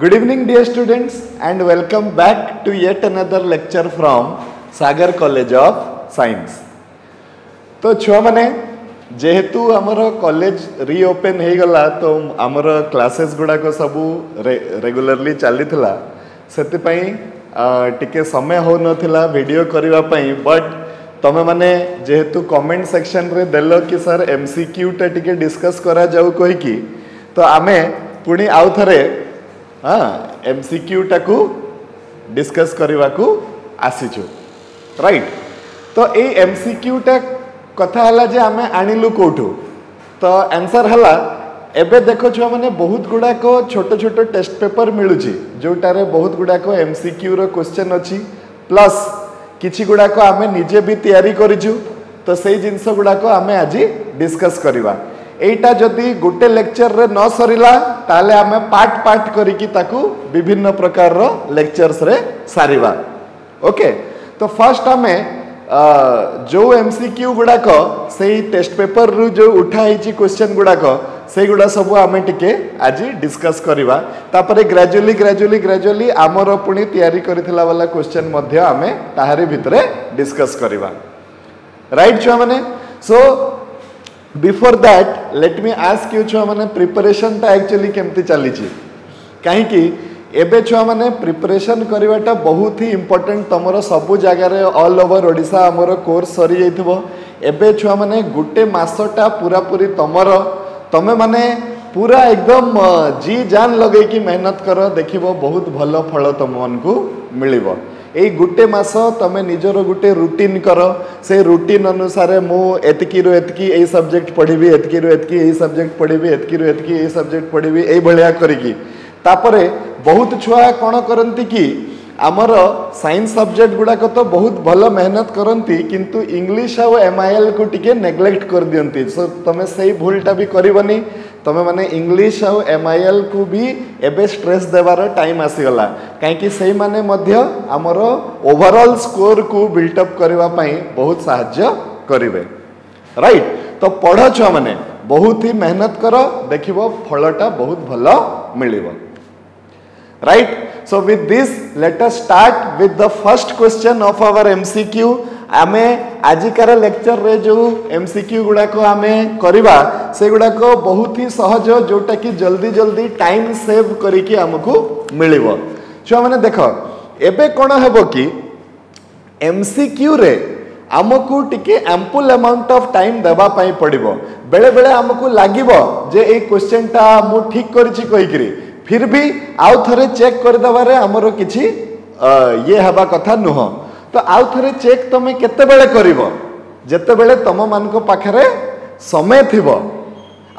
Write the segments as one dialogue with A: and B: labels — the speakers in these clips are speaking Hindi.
A: Good evening, dear students, and welcome back to yet another lecture from Sagar College of Science. तो छुआ माने जेहेतु आमर कॉलेज रीओपन हो गला तो आमर क्लासेस गुड़ाक सबू रेगुलरली चली से टिके समय हो नथिला वीडियो करिवा पई बट तमे माने जेहेतु कमेंट सेक्शन रे देलो कि सर एमसीक्यू टा टिके डिस्कस करा जाऊ कहि की तो आमे पुणी आउ थरे एमसीक्यू टाकू डिस्कस करने को आसीचु राइट। तो ये एमसीक्यू टा कथा हला जे आमे आनिलु कोठू तो आंसर हला एबे देखो छुआ माने बहुत गुड़ाक छोट छोट टेस्ट पेपर मिलुची जोटारे बहुत गुड़ाक एमसीक्यू रो क्वेश्चन अच्छी प्लस किछि गुड़ाक आमे निजे भी तैयारी करिछु तो सेही जिंस गुड़ाक आमे आज डिस्कस करिवा। एटा जदि गोटे लेक्चर रे न सरिला ताले आमे पार्ट पार्ट करिकी ताकू विभिन्न प्रकार रो लेक्चर्स रे सारिबा। ओके तो फर्स्ट आमे जो एमसीक्यू गुड़ाक सेही टेस्ट पेपर रु जो उठा हिची क्वेश्चन गुड़ाक से गुड़ा सब आमे टिके आज डिस्कस करिबा तापरे ग्रेजुअली आमर पुणी तैयारी करिथिला वाला क्वेश्चन मध्य आमे ताहारी भितरे डिस्कस करिबा राइट छुआ माने। So before that let me ask you छुआ माने प्रिपरेशन ता एक्चुअली केमती चली कहीं कि एबे छुआ माने प्रिपरेशन करिवाटा बहुत ही इंपोर्टेंट तमरो सबु जगह रे ऑल ओवर ओडिशा हमरो कोर्स सरी जाइथिबो एबे छुआ माने गुटे मासटा पूरा पूरी तमरो तमे माने पूरा एकदम जी जान लगे कि मेहनत करो देखिबो बहुत भलो फल तुम मन को मिलिबो। एई गुटे मास तमे निजर गुटे रूटीन करो से रूटीन अनुसार मु एतकी रो एतकी एई सब्जेक्ट पढ़िबी एतकी रो एतकी एई सब्जेक्ट पढ़िबी एतकी रो एतकी एई सब्जेक्ट पढ़िबी एई भलिया करिकी तापरे बहुत छुआ कौन करती कि आमर साइंस सब्जेक्ट गुड़ाक तो बहुत भल मेहनत करती किंतु इंग्लिश आउ एमआईएल को टिके नेग्लेक्ट कर दियंती। सो तमे सही भूलटा भी करबनी तमे माने इंग्लिश आउ एमआईएल को भी एबे स्ट्रेस देवार टाइम आसीगला कहीं से माने मध्य आमर ओवरऑल स्कोर को बिल्टअप करबा पई बहुत सहायता करिवे राइट। तो पढ़ छुआ माने बहुत ही मेहनत करो देखिबो फलटा बहुत भल मिलिबो right. So with this let us start with the first question of our MCQ। आमे आजिकार लेक्चर रे जो MCQ गुड़ाक आमे करिबा से गुड़ाक बहुत ही सहज जोटा कि जल्दी जल्दी टाइम सेव करिकी हमको मिलिबो। छुआ माने देखो एबे कोन हेबो कि MCQ रे आमको टिके एम्पल अमाउंट ऑफ टाइम देबा पाई पड़िबो बेले बेले हमको लागिबो जे ए क्वेश्चन टा मु ठीक करिछि कहिकरी फिर भी आउ थरे चेक कर दबारे हमरो किछि ये हबा कथा नुह तो आउ थरे चेक तमे केते बेले करिवो जेते बेले तम मान को पाखरे समय थिबो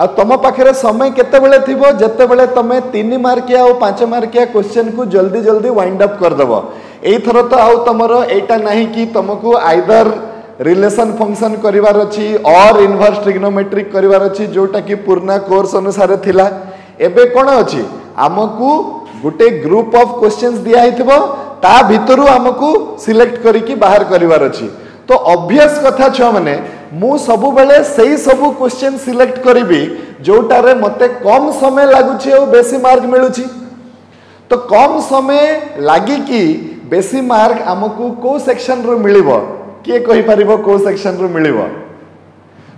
A: आ तम पाखरे समय केते बेले थिबो जेते बेले तमे 3 मार्किया और 5 मार्किया क्वेश्चन को जल्दी जल्दी वाइंड अप कर दबो। एई थरो तो आउ तमरो एटा नाही कि तुमको आइदर रिलेशन फंक्शन करिवार अछि और इनवर्स ट्रिग्नोमेट्रिक करिवार अछि जोटा कि पूर्ण कोर्स अनुसार थिला एबे कोन अछि आमको गोटे ग्रुप ऑफ क्वेश्चंस दिया हितबो ता भितरु आमको सिलेक्ट करिकी बाहर करिवार अछि। तो ऑब्वियस कथा छ माने मु सब बेले सही सब क्वेश्चन सिलेक्ट करिबी जोटारे मते कम समय लागुछि और बेसी मार्क मिलुछि। तो कम समय लागि कि बेसी मार्क आमको को सेक्शन रो मिलिबो के कहि परिबो को सेक्शन रो मिलिबो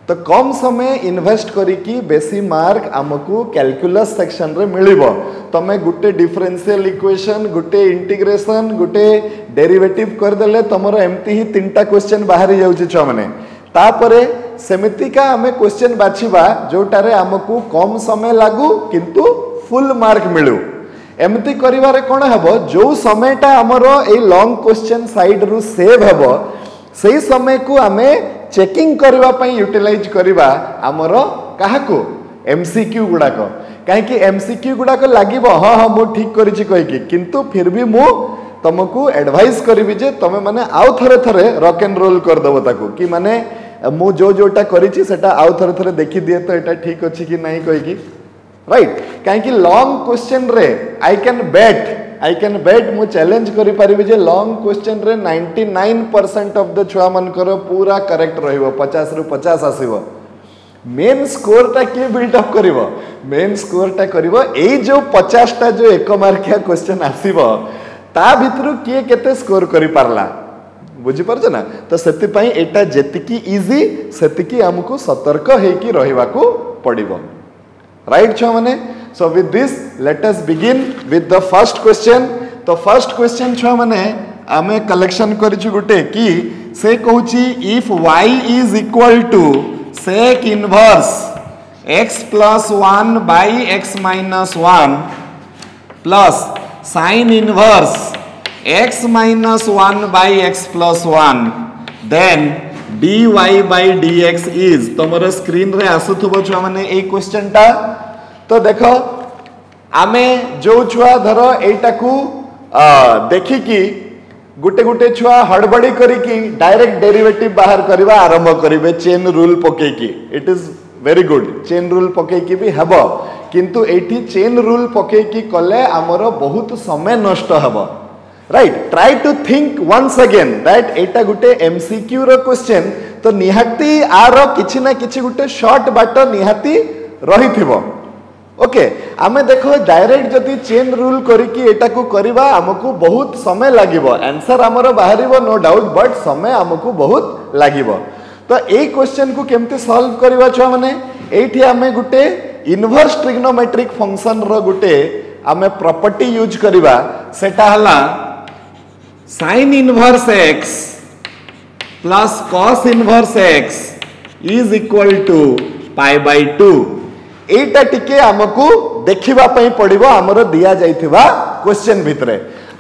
A: तो कम समय इन्वेस्ट करिकी बेसी मार्क आमको कैलकुलस सेक्शन रे मिलिबो। तमे गुटे डिफरेंशियल इक्वेशन गुटे इंटीग्रेशन गुटे डेरिवेटिव कर देले तमरो एमती ही 3टा क्वेश्चन बाहरी जाउछि छ माने तापरे सेमितिका हमें क्वेश्चन बाछिबा जोटारे आमको कम समय लागू किंतु फुल मार्क मिलु एमती करिवारे कोन हबो जो समयटा हमरो ए लॉन्ग क्वेश्चन साइड रु सेव हबो सही समय को हमें चेकिंग करबा पई यूटिलाइज करबा हमरो काहाको एमसीक्यू गुड़ाक कहीं एमसीक्यू गुड़ाक लागिबो हाँ हाँ मु ठीक करिछि कहिकी किंतु फिर भी मु तुमको एडवाइस करिबि जे तमे माने आउ थरे थरे रॉक एंड रोल कर दबो ताको कि माने मु जो जोटा करिछि सेटा आउ थरे थरे देखि दिए तो एटा ठीक अछि कि नहीं कहिकी राइट। कहीं लॉन्ग क्वेश्चन रे आई कैन बेट मु चैलेंज करि परिबि जे लॉन्ग क्वेश्चन रे 99% ऑफ द छुआ मनकर पूरा करेक्ट रहिबो 50 रु 50 आसीबो मेन स्कोर टा के बिल्ड अप करिवो मेन स्कोर टा करिवो एई जो 50 टा जो एक मार्किया क्वेश्चन आसीबो ता भितरु के केते स्कोर करि पारला बुझी परछ ना तो सेति पई एटा जेतिकी इजी सेतिकी हमकु सतर्क हेकी रहिवाकू पड़िबो राइट छ माने so with this let us begin with the first question तो फर्स्ट क्वेश्चन छ माने आमे कलेक्शन करिछु गुटे की से कहूची if y is equal to sec inverse x plus 1 by x minus 1 plus sin inverse x minus 1 by x plus 1 then dy by dx is तमरो स्क्रीन रे आसुथबो छुआ माने ए क्वेश्चन टा तो देखो आमे जो छुआ धरो एटाकू देखि कि गुटे गुटे छुआ हड़बड़ी करिकी डायरेक्ट डेरिवेटिव बाहर करबा आरंभ करिवे चेन रूल पकेकी it is very good chain rule पकेकी भी हबो किंतु एठी चेन रूल पकेकी कले हमरो बहुत समय नष्ट हबो right try to think once again that एटा गुटे एमसीक्यू रो क्वेश्चन तो निहाती आरो किछि ना किछि गुटे शॉर्ट बाट निहाती रहिथिबो ओके आमे देखो डायरेक्ट जदि चेन रूल करिकी एटाकू करबा हमकू बहुत समय लागिबो आंसर हमरो बाहरिबो नो डाउट बट समय हमकू बहुत लागिबो तो ए क्वेश्चन को केमती सॉल्व करबा छ माने एठी आमे गुटे इनवर्स ट्रिग्नोमेट्रिक फंक्शन रो गुटे आमे प्रॉपर्टी यूज करबा सेटा हला sin inverse x plus cos inverse x is equal to pi by 2 एटा टिके हमकू देखिबा पई पड़िबो हमरो दिया जाइथिबा क्वेश्चन भितरे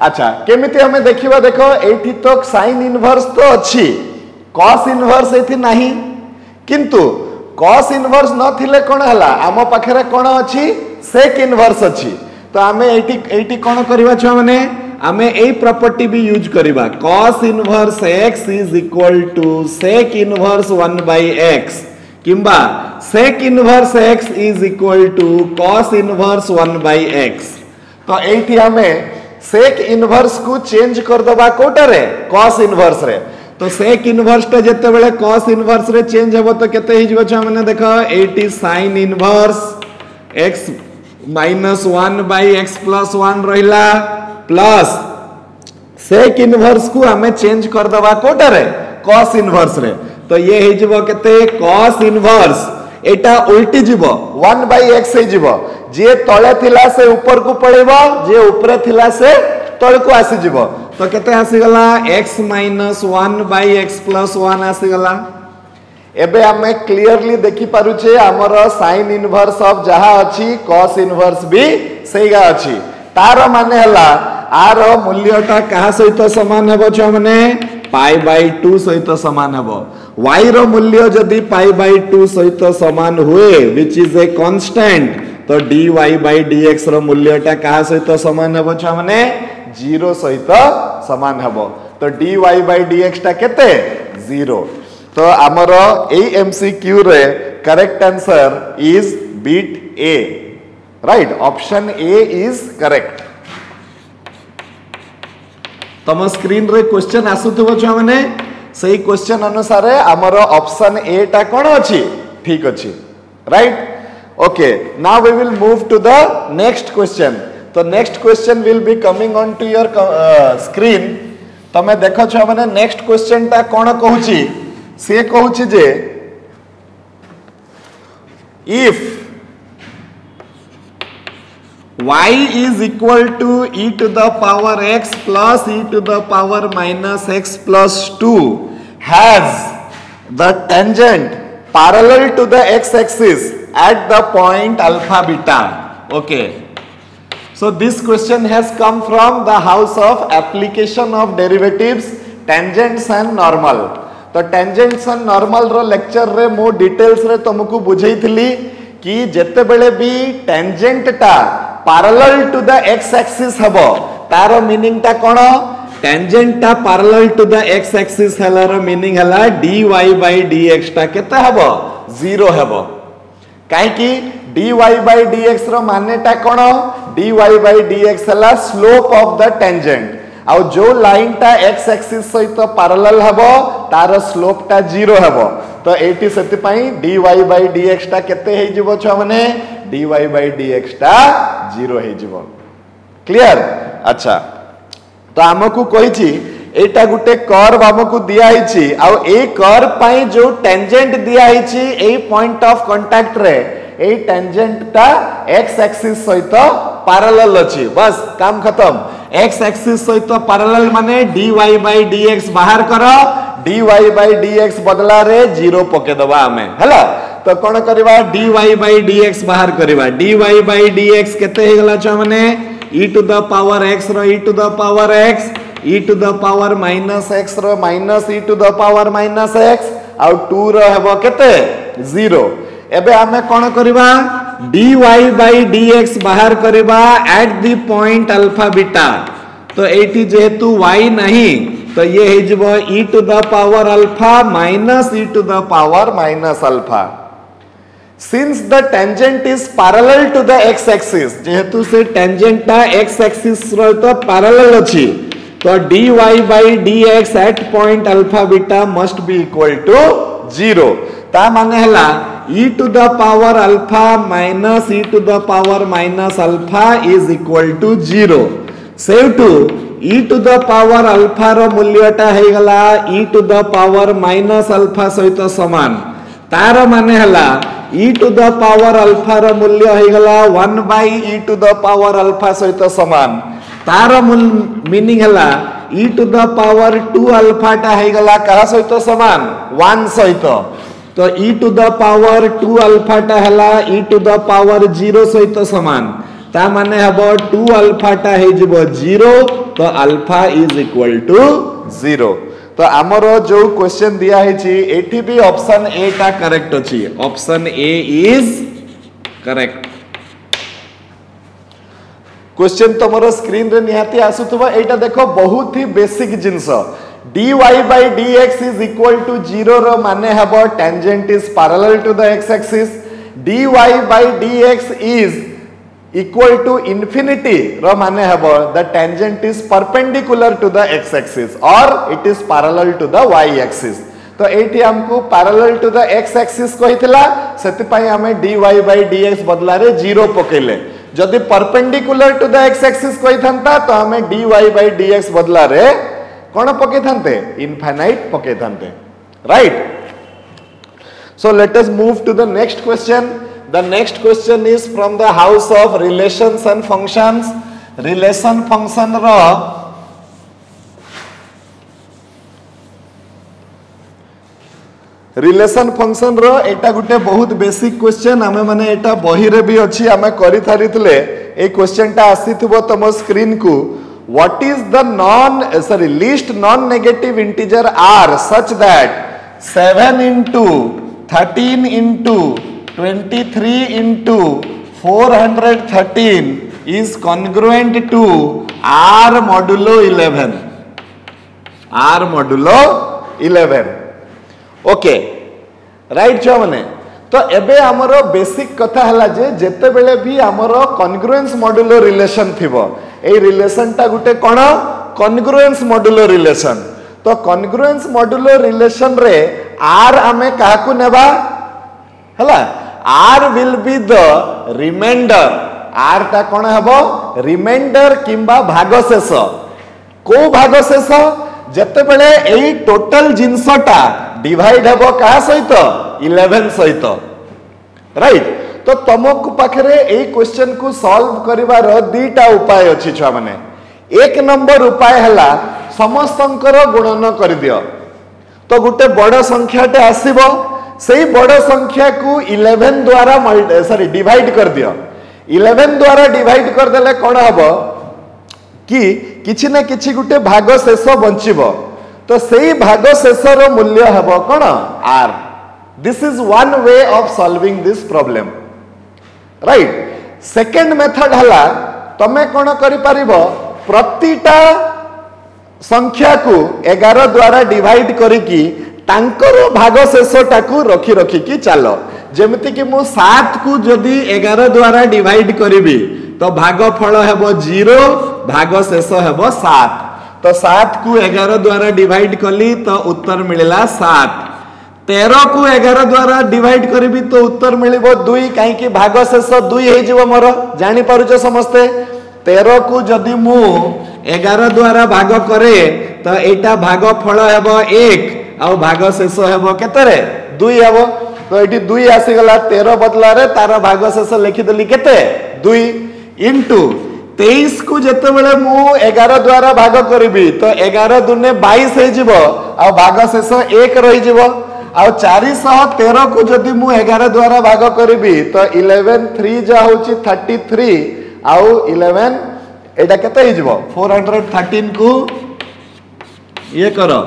A: अच्छा केमिति हमें देखिबा देखो एठी तो sin इनवर्स तो अछि cos इनवर्स एथि नाही किंतु cos इनवर्स न थिले कोन हला हम पाखरे कोन अछि sec इनवर्स अछि तो हमें एठी कोन करबा छ माने हमें ए प्रॉपर्टी भी यूज करबा cos inverse x is equal to sec inverse 1 by x किंबा sec inverse x is equal to cos inverse 1 by x तो एठी हमें sec इनवर्स को चेंज कर दबा कोटा रे cos इनवर्स रे तो sec इनवर्स ता जते बेले cos इनवर्स रे चेंज हबो तो केते हि जबो छ माने देखो एठी sin inverse x minus 1 by x plus 1 रहिला प्लस sec इनवर्स को हमें चेंज कर दबा कोटा रे cos इनवर्स रे तो ये हे जबो केते cos इनवर्स एटा उल्टी जीवो 1 by x हे जीवो जे तळे थिला से ऊपर को पळेबो जे ऊपर थिला से तळ को आसी जीवो तो केते आसी गला x minus 1 by x plus 1 आसी गला एबे हमें क्लियरली देखि पारु छे हमर sin इनवर्स ऑफ जहा अछि cos इनवर्स भी सेगा अछि तार माने हला आर मूल्यटा कहा सहित समान हेबो छ माने पाई बाय 2 सहित समान हेबो y रो मूल्य जदि पाई बाय 2 सहित समान हुए व्हिच इज ए कांस्टेंट तो dy by dx रो मूल्यटा कहा सहित समान हेबो छ माने 0 सहित समान हेबो तो dy by dx टा केते 0 तो हमरो ए एमसीक्यू रे correct answer is bit A right option A is correct तम स्क्रीन रे क्वेश्चन आसुथबो छ माने सही क्वेश्चन अनुसार हमरो ऑप्शन ए टा कोन अछि ठीक अछि right okay now we will move to the next question तो next question will be coming on to your screen तमे देखो छ माने नेक्स्ट क्वेश्चन टा कोन कहूची से कहूची जे if y is equal to e to the power x plus e to the power minus x plus 2 has the tangent parallel to the x-axis at the point alpha beta. Okay. So this question has come from the house of application of derivatives, tangents and normal. तो tangents and normal रो lecture रे मो details रे तुमको बुझाई थी कि जेते बेले भी tangent टा parallel to the x axis हबो तारो मीनिंग टा कोन tangent टा parallel to the x axis हलार मीनिंग हला dy by dx टा केते हबो 0 हबो काहे कि dy by dx रो माने टा कोन dy by dx हला स्लोप ऑफ द tangent आ जो लाइन टा x एक्सिस सहित पैरेलल हबो तार स्लोप टा 0 हबो तो एटी सेति पई dy by dx टा केते हे जिवो छ माने dy by dx टा 0 हे जिवो क्लियर अच्छा तो हमकु कहि छी एटा गुटे कर्व हमकु दिया हिची आ ए कर्व पई जो टेंजेंट दिया हिची ए पॉइंट ऑफ कांटेक्ट रे ए टेंजेंट टा x एक्सिस सहित पैरेलल अछि बस काम खत्म x एक्सिस सहित पैरेलल माने dy by dx बाहर करो dy by dx बदला रे 0 पके दबा हमें हैला तो कोन करबा dy by dx बाहर करबा dy by dx केते हे गला छ माने e to the power x row e to the power x e to the power minus x row minus e to the power minus x आ 2 रो हेबो केते 0 एबे हमें कोन करबा dy by dx बाहर करबा at the point alpha beta तो एटी जेहेतु y नहीं तो ये हे जबो e to the power alpha minus e to the power minus alpha since the tangent is parallel to the x axis जेहेतु से tangent ता x axis रो तो parallel अछि तो dy by dx at point alpha beta must be equal to 0 ता माने हला e to the power alpha minus e to the power minus alpha is equal to 0 save to e to the power alpha रो मूल्यटा हे गला e to the power minus alpha सहित समान तार माने हला e to the power alpha रो मूल्य हे गला 1 by e to the power alpha सहित समान तार मीनिंग हला e to the power 2 alpha टा हे गला कहा सहित समान 1 सहित तो e to the power 2 alpha टा हला e to the power 0 सहित समान ता माने हबो 2 alpha टा हे जिवो 0 तो alpha is equal to 0 तो आमर जो क्वेश्चन दिया है एठी भी ऑप्शन ए टा करेक्ट अछि option A is correct question तमरो स्क्रीन रे निहाती आसुतबा एटा देखो बहुत ही बेसिक जिंस dy by dx is equal to 0 रो माने हबो tangent is parallel to the x axis dy by dx is equal to infinity रो माने हबो the tangent is perpendicular to the x axis और it is parallel to the y axis तो एठी हमको parallel to the x axis कहितला सेति पई हमें dy by dx बदला रे 0 पकेले जदि perpendicular to the x axis कहिथंता तो हमें dy by dx बदला रे कोन पकेथंते इनफाइनाइट पकेथंते right so let us move to the next question the next question is from the house of relations and functions relation function रो रिलेशन फंक्शन रो एटा गुटे बहुत बेसिक क्वेश्चन हमें माने एटा बही रे भी अछि हमें करि थारितले ए क्वेश्चन टा आसीथबो तम स्क्रीन को what is the least non negative integer r such that 7 into 13 into 23 into 413 is congruent to r modulo 11 r modulo 11 okay right छ माने तो एबे हमरो बेसिक कथा हला जे जेते बेले भी हमरो कॉन्ग्रुएंस मॉड्यूलो रिलेशन थिबो ए रिलेशन टा गुटे कोन कॉन्ग्रुएंस मॉड्यूलो रिलेशन तो कॉन्ग्रुएंस मॉड्यूलो रिलेशन रे r हमें काहाकू नेबा हला r will be the remainder r ता कोन हबो रिमाइंडर किंबा भागशेष को भागशेष जेते बेले एई टोटल जिंसटा डिवाइड हेबो का सहित 11 सहित राइट तो तुमको पाखरे ए क्वेश्चन को सॉल्व करिवार दीटा उपाय अछि छुआ माने एक नंबर उपाय हला समस्तंकर गुणन कर दियो तो गुटे बड़ संख्याटे आसीबो सेही बड़ संख्या को 11 द्वारा डिवाइड कर दियो 11 द्वारा डिवाइड कर देले कोन हबो कि किछि ना किछि गुटे भाग शेष बंचिबो तो सही भाग शेष रो मूल्य हबो कोन r this is one way of solving this problem right second method हला तमे कोन करि परिबो प्रतिटा संख्या को 11 द्वारा डिवाइड करिकी तांकर भाग शेषटा को रखी रखी की चलो जेमिति कि मु 7 को जदी 11 द्वारा डिवाइड करिबी तो भागफल हेबो 0 भाग शेष हेबो 7 तो 7 को 11 द्वारा डिवाइड कली तो उत्तर मिलला 7 13 को 11 द्वारा डिवाइड करी तो उत्तर मिलिबो 2 कहीं भाग शेष 2 हे जिवो मोर जानि पारुछ समस्ते 13 को जदि मु 11 द्वारा भाग करे तो एटा भाग फल हेबो 1 आ भाग शेष हेबो केते रे 2 हेबो तो एटी 2 आसी गला 13 बदला रे तार भाग शेष लिखि देली केते 2 इनटू 23 को जेते बेले मु 11 द्वारा भाग करबी तो 11 दुने 22 हे जिवो आ भाग शेष 1 रही जिवो आ 413 को जदि मु 11 द्वारा भाग करबी तो 11 3 जा होची 33 आ 11 एटा केते हे जिवो 413 को ये करो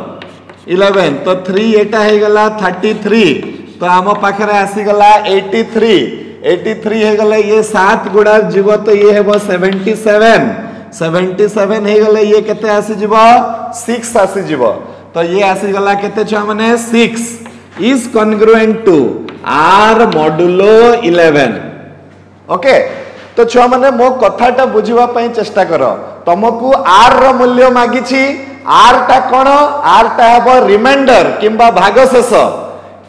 A: 11 तो 3 एटा हे गला 33 तो आम पाखरे आसी गला 83 हे गला ये 7 गुणा जीव तो ये हेबो 77 हे गला ये केते आसी जीव 6 आसी जीव तो ये आसी गला केते छ माने 6 is congruent to r modulo 11 okay तो छ माने मो कथाटा बुझिबा पई चेष्टा करो तुमको r रो मूल्य मागी छी r टा कोन r टा हेबो रिमाइंडर किंबा भागशेष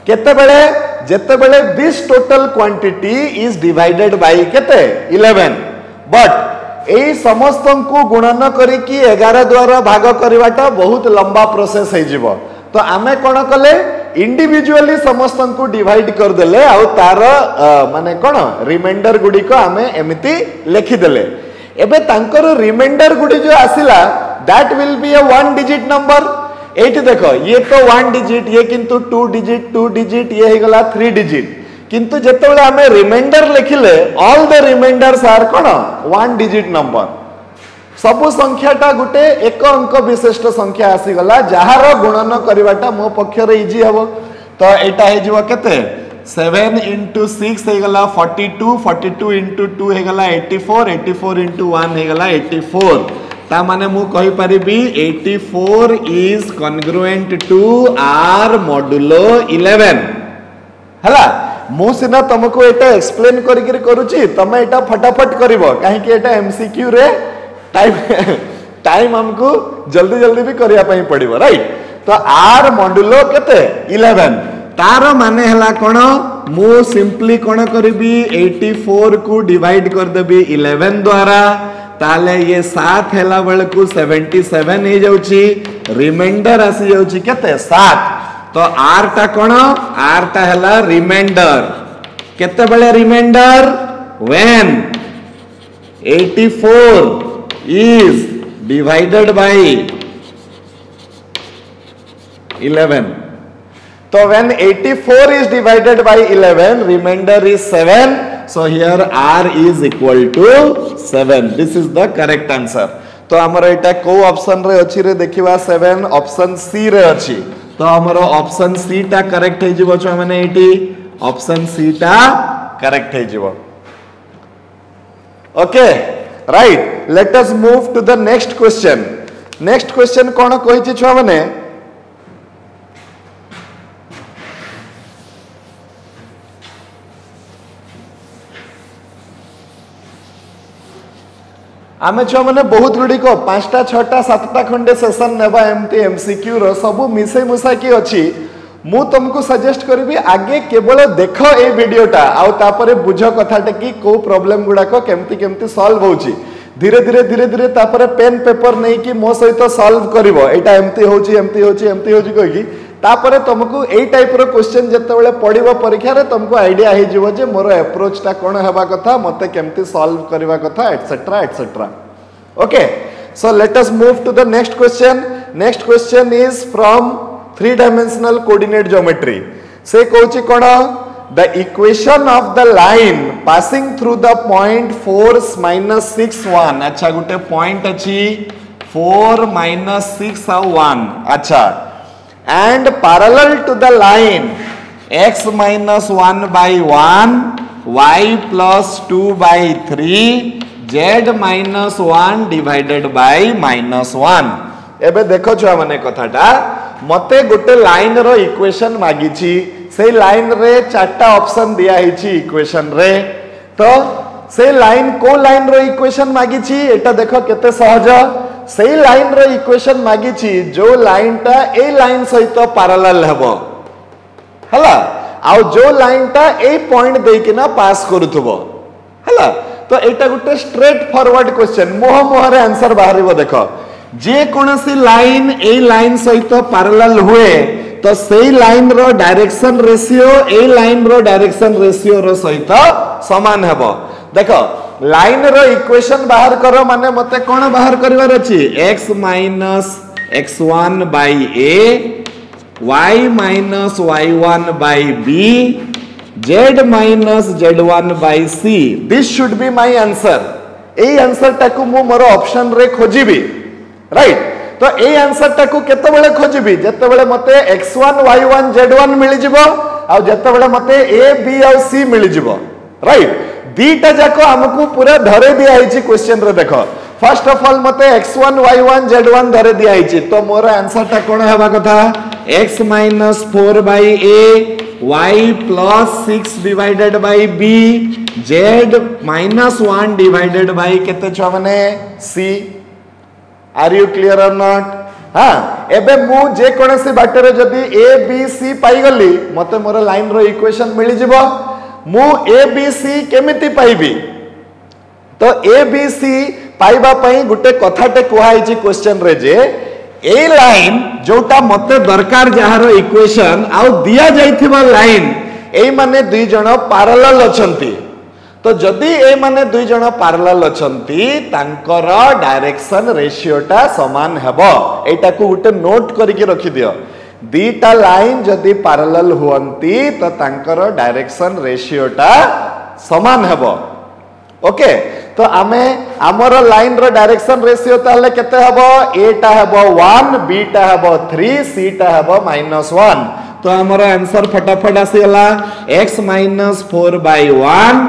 A: केते बेले जेते बेले this total quantity is divided bye केते 11 बट एई समस्त को गुणन करी कि 11 द्वारा भाग करवाटा बहुत लंबा प्रोसेस हे जिवो तो आमे कोन कले इंडिविजुअली समस्त को डिवाइड कर देले आ तार माने कोन रिमाइंडर गुडी को आमे एमिति लिखि देले एबे तांकर रिमाइंडर गुडी जो आसिला that will be a one digit number एटी देखो ये तो 1 डिजिट ये किंतु 2 डिजिट ये हे गला 3 डिजिट किंतु जेते बेले हमें रिमाइंडर लिखिले ऑल द रिमाइंडर्स आर कोन 1 डिजिट नंबर सबु संख्याटा गुटे एक अंक विशिष्ट संख्या आसी गला जहार गुणन करवाटा मो पक्षरे इजी हबो तो एटा हे जिवो केते 7 into 6 हे गला 42 into 2 हे गला 84 into 1 हे गला 84 ता माने मु कहि परिबी 84 is congruent to r modulo 11 हला मु सिना तुमको एटा एक्सप्लेन करिक करूची तमे एटा फटाफट करिवो काहे कि एटा एमसीक्यू रे टाइम हमको जल्दी भी करिया पई पड़िबो राइट तो r मॉडुलो केते 11 तार माने हला कोन मु सिंपली कोन करबी 84 को डिवाइड कर देबी 11 द्वारा ताले ये 7 हेला बेल को 77 हे जाउची रिमाइंडर आसी जाउची केते 7 तो r टा कोन r टा हेला रिमाइंडर केते बेले remainder when 84 is divided by 11 तो when 84 is divided by 11 remainder is 7 so here r is equal to 7 this is the correct answer तो हमर एटा को ऑप्शन रे अछि रे देखिबा 7 ऑप्शन सी रे अछि तो हमर ऑप्शन सी टा करेक्ट हे जिवो छ माने एटी ऑप्शन सी टा करेक्ट हे जिवो okay right let us move to the next question कोन कहि छि छ माने आमे छ माने बहुत गुडी को 5टा 6टा 7टा खंडे सेशन नेबा एमटी एमसीक्यू रो सब मिसे मुसा की अछि मु तुमको सजेस्ट करबी आगे केवल देखो ए वीडियोटा आउ तापरे बुझ कथाटे की को प्रॉब्लम गुडा को केमती सॉल्व होची धीरे धीरे तापरे पेन पेपर नै कि मो सहित सॉल्व करिवो एटा एमती होची कोइ की तापरे तुमको ए टाइप रो क्वेश्चन जते बेले पढिबो परीक्षा रे तुमको आईडिया हे जिवो जे मोर अप्रोच टा कोन हेबा कथा मते केमती सॉल्व करबा कथा etcetera okay so let us move to the next question is from 3 dimensional coordinate geometry से कहूची कोन the equation of the line passing through the point 4 -6 1 अच्छा गुटे पॉइंट अछि 4 -6 और 1 अच्छा and parallel to the line x minus 1 by 1 y plus 2 by 3 z minus 1 divided by minus 1 एबे देखो छुआ माने कथाटा मते गोटे लाइन रो इक्वेशन मागी छी से लाइन रे चारटा ऑप्शन दिया ही छी इक्वेशन रे तो से लाइन को लाइन रो इक्वेशन मागी छी एटा देखो केते सहज से लाइन रो इक्वेशन मागी छी जो लाइन टा ए लाइन सहित पैरेलल हेबो हला आउ जो लाइन टा ए पॉइंट देके ना पास करूथबो हला तो एटा गुटे स्ट्रेट फॉरवर्ड क्वेश्चन मोह मोह रे आंसर बाहरिबो देखो जे कोनसी लाइन ए लाइन सहित पैरेलल हुए तो सेई line row direction ratio A line row direction ratio रो सहित समान हेबो देखो लाइन रो इक्वेशन बाहर करो माने मते कोन बाहर करबार अछि x minus x1 by a y minus y1 by b z minus z1 by c this should be my answer A answer टाकू मु मोर ऑप्शन रे खोजिबी राइट तो ए आंसर टाकू केते बेले खोजिबी जते बेले मते x1 y1 z1 मिली जिवो आ जते बेले मते a b और c मिली जिवो राइट दीटा जाको हमकू पूरा धरे दिया हिची क्वेश्चन रे देखो फर्स्ट ऑफ ऑल मते x1 y1 z1 धरे दिया हिची तो मोर आंसर टा कोन हेबा कथा x minus 4 by a y plus 6 divided by b z minus 1 divided by केते छ माने c आर यू क्लियर और नॉट हां एबे मु जे कोनसी बाटरे जदी a b c पाई गली मते मोर लाइन रो इक्वेशन मिली जिवो मु a b c केमिति पाइबी तो a b c पाइबा पई गुटे कथाटे कोहाई छि क्वेश्चन रे जे ए लाइन जोटा मते दरकार जहार इक्वेशन आउ दिया जाइथिबा लाइन ए माने दुई जण पैरेलल अछंती तो जदी ए माने दुई जण पैरेलल अछंती तांकर डायरेक्शन रेशियोटा समान हेबो एटा को गुटे नोट करिके रखि दियो दीटा लाइन जदी पैरेलल हुअंती तो तांकर डायरेक्शन रेशियोटा समान हेबो ओके तो आमे हमर लाइन रो डायरेक्शन रेशियो ताले केते हबो ए टा हबो 1 बी टा हबो 3 सी टा हबो -1 तो हमर आंसर फटाफट आसीला x - 4 by 1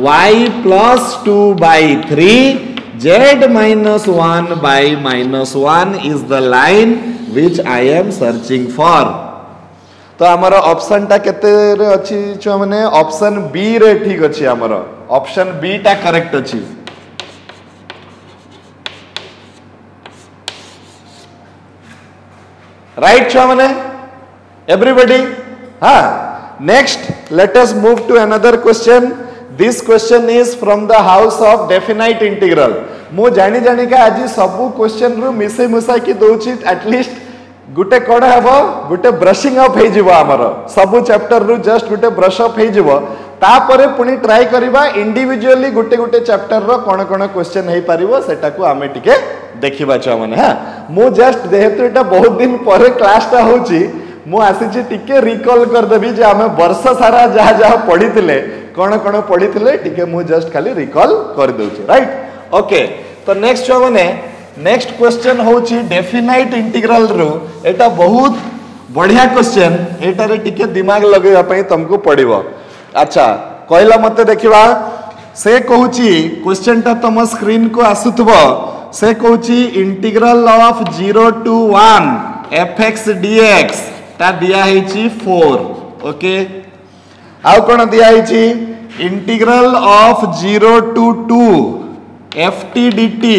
A: y + 2 by 3 z - 1 by -1 is the line which I am searching for तो हमर ऑप्शन टा केते रे अछि छ माने ऑप्शन बी रे ठीक अछि हमर ऑप्शन बी टा करेक्ट अछि राइट छ माने एवरीबॉडी हां next let us move to another question this question is from the house of definite integral मु जानि जानि का आज सब क्वेश्चन रु मिसे मुसा की दोछि एटलीस्ट गुटे कोड हेबो गुटे ब्रशिंग अप हे जिवो हमर सब चैप्टर रु जस्ट गुटे ब्रश अप हे जिवो तापरे पुनी ट्राई करिबा इंडिविजुअली गुटे गुटे चैप्टर रो कोन कोन क्वेश्चन हे परिबो सेटा को आमे टिके देखिबा छ माने हां मु जस्ट जेहेतु एटा बहुत दिन परे क्लास ता होची मु आसीची टिके रिकॉल कर देबी जे आमे वर्ष सारा जहा जहा पढितिले कोन कोन पढितिले टिके मु जस्ट खाली रिकॉल कर दोची राइट ओके तो नेक्स्ट छ माने नेक्स्ट क्वेश्चन होची डेफिनाइट इंटीग्रल रो एटा बहुत बढ़िया क्वेश्चन एटा रे टिके दिमाग लगेबा पई तुमको पड़िबो अच्छा कहला मते देखिबा से कहूची क्वेश्चन ता तुम स्क्रीन को आसुथबो से कहूची integral of 0 to 1 fx dx ता दिया हेची 4 ओके आउ कोन दिया हेची integral of 0 to 2 ft dt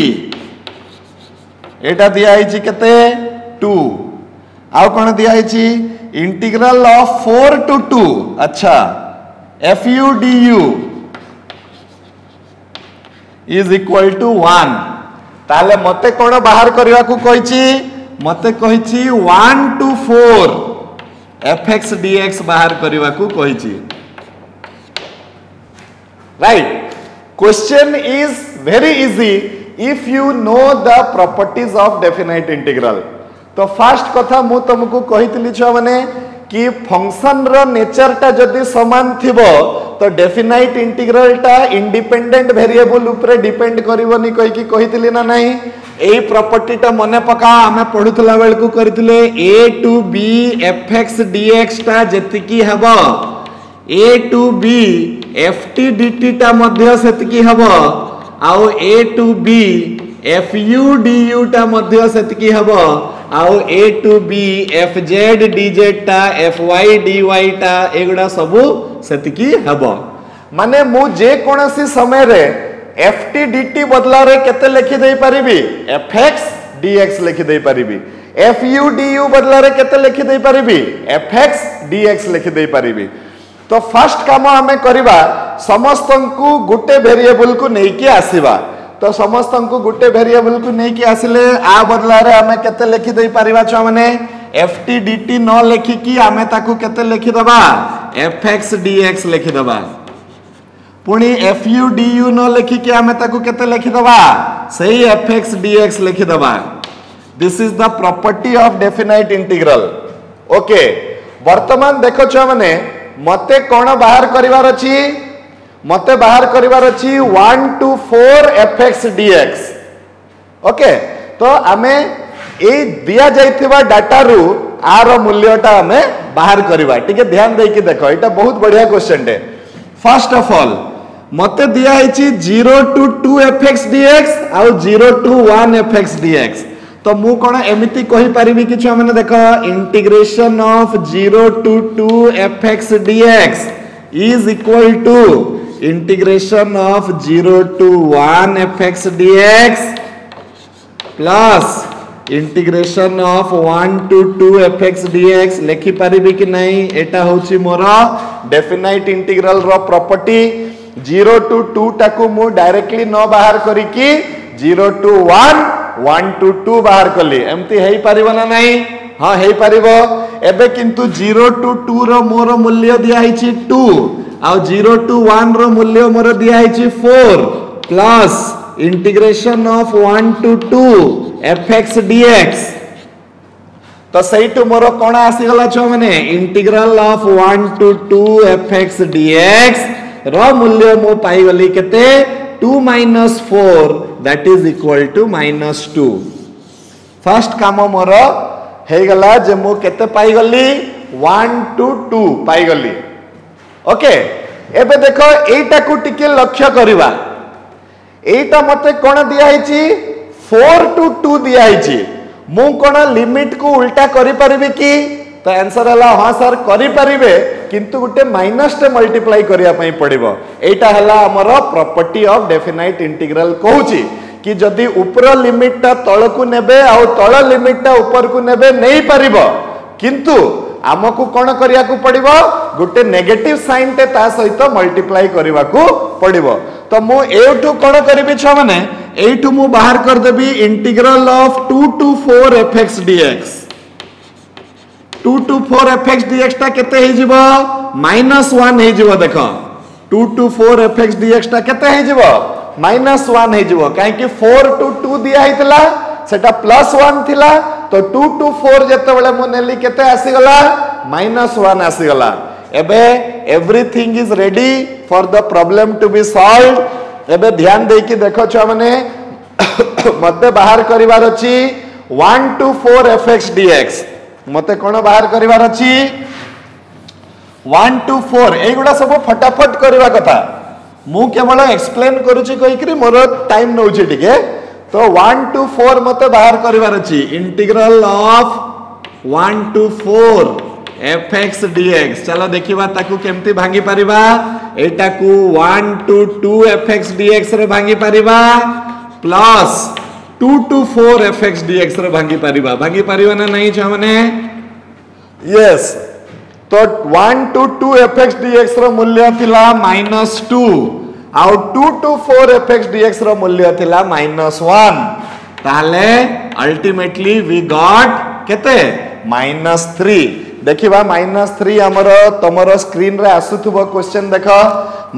A: एटा दिया हेची केते 2 आउ कोन दिया हेची इंटीग्रल ऑफ 4 to 2 अच्छा fu du is equal to 1 ताले मते कोन बाहर करबा को कहिची मते कहिची 1 to 4 fx dx बाहर करबा को कहिची right question is very easy if you know the properties of definite integral तो फर्स्ट कथा मु तुमको कहितली छ माने कि फंक्शन रो नेचर टा जदी समान थिबो तो डेफिनाइट इंटीग्रल टा इंडिपेंडेंट वेरिएबल ऊपर डिपेंड करबोनी कहि कि कहितली ना नहीं एई प्रॉपर्टी टा मने पका हमें पढुतला बेल को करथिले a to b fx dx टा जतिकी हबो a to b ft dt टा मध्य सेतिकी हबो आउ a to b fu du टा मध्य सेतिकी हबो आउ a to b fz dz टा fy dy टा एगुडा सबु सेतिकी हबो माने मु जे कोनसी समय रे ft dt बदला रे केते लिखि देई परिबी fx dx लिखि देई परिबी एफ यू डी यू बदला रे केते लिखि दे परिबी एफ एक्स डी एक्स लिखि दे परिबी। तो फर्स्ट काम आमे करिबा समस्त को गुटे वेरिएबल को नहीं कि आसीबा। तो समस्त को गुटे वेरिएबल को नहीं कि आसिले आ बदला रे आमे केते लिखि दे परिबा छ माने एफ टी डी टी न लिखि कि आमे ताकू केते लिखि दबा एफ एक्स डी एक्स लिखि दबा। पुणी एफ यू डी यू न लिखि कि आमे ताकू केते लिखि दबा सही एफ एक्स डी एक्स लिखि दबा। This is the property of definite integral. Okay वर्तमान देखो छ माने मते कोन बाहर करिवार अछि मते बाहर करिवार अछि 1 to 4 F X D x. Okay तो आमे ए दिया जाइथिबा डाटा रु आर मूल्यटा आमे बाहर करिबा। ठीक है ध्यान दे कि देखो एटा बहुत बढ़िया क्वेश्चन है। फर्स्ट ऑफ ऑल मते दिया है 0 to 2 F X D x आउ 0 to 1 F X D X. तो मु कोन एमिति कहि परिबी कि छ माने देखो integration of 0 to 2 F X D X is equal to integration of 0 to 1 F X D X plus integration of 1 to 2 F X D X. लिखि परिबी कि नहीं एटा होची मोर डेफिनाइट इंटीग्रल रो प्रॉपर्टी। 0 to 2 टाकू मु डायरेक्टली न बाहर करी कि 0 to 1 1 to 2 बाहर कली एमती हेई परिबो ना नहीं। हां हेई परिबो। एबे किंतु 0 to 2 रो मोर मूल्य दिया हिची 2 आ 0 to 1 रो मूल्य मोर दिया हिची 4 plus integration of 1 to 2 F X D X. तो सही टू मोर कोन आसी गला छ माने integral of 1 to 2 F X D X रो मूल्य मो पाई गली केते 2 minus 4 that is equal to -2। First काम मोर हे गला जे मो केते पाई गली 1 to 2 पाई गली। ओके एबे देखो एटा को टिके लक्ष्य करिवा। एटा मते कोन दिया हिची 4 to 2 दिया हिची मु कोन लिमिट को उल्टा करि परिबे कि तो आंसर हला हां सर करि परिबे किंतु गुटे माइनस टे मल्टीप्लाई करिया पई पड़िबो। एटा हला हमर प्रॉपर्टी ऑफ डेफिनाइट इंटीग्रल कहूची कि जदी ऊपर लिमिट ता तळ को नेबे आ तळ लिमिट ता ऊपर को नेबे नहीं परिबो किंतु आमको कोन करिया को पड़िबो गुटे नेगेटिव साइन टे ता सहित मल्टीप्लाई करिवा को पड़िबो। तो मु एठू कोन करिबि छ माने एठू मु बाहर कर देबी integral of 2 to 4 F X D x. 2 to 4 F X D x ता केते हे जिवो -1 हे जिवो। देखो 2 to 4 F X D x ता केते हे जिवो -1 हे जिवो काहे कि 4 to 2 दिया हितला सेटा +1 थिला। तो 2 to 4 जते बेले मु नेली केते आसी गला -1 आसी गला। एबे everything is ready for the problem to be solved. एबे ध्यान दे कि देखो छ माने मते बाहर करिवार अछि 1 to 4 F X D x. मते कोन बाहर करिवार अछि 1 to 4 एगुडा सब फटाफट करबा कथा मु केवल एक्सप्लेन करूची कहि कि मोर टाइम नउची ठीक तो 1 to 4 मते बाहर करिवार अछि integral of 1 to 4 F X D x. चलो देखिबा ताकू केमती भांगी परिबा। एटा को 1 to 2 F X D X रे भांगी परिबा plus 2 to 4 F X D X रे भांगी परिबा ना नहीं छ माने यस। तो 1 to 2 F X D X रो मूल्य थिला -2 आउ 2 to 4 F X D X रो मूल्य थिला -1। ताले अल्टीमेटली वी गॉट केते -3। देखिबा -3 हमरो तमरो स्क्रीन रे आसुथबो क्वेश्चन देखो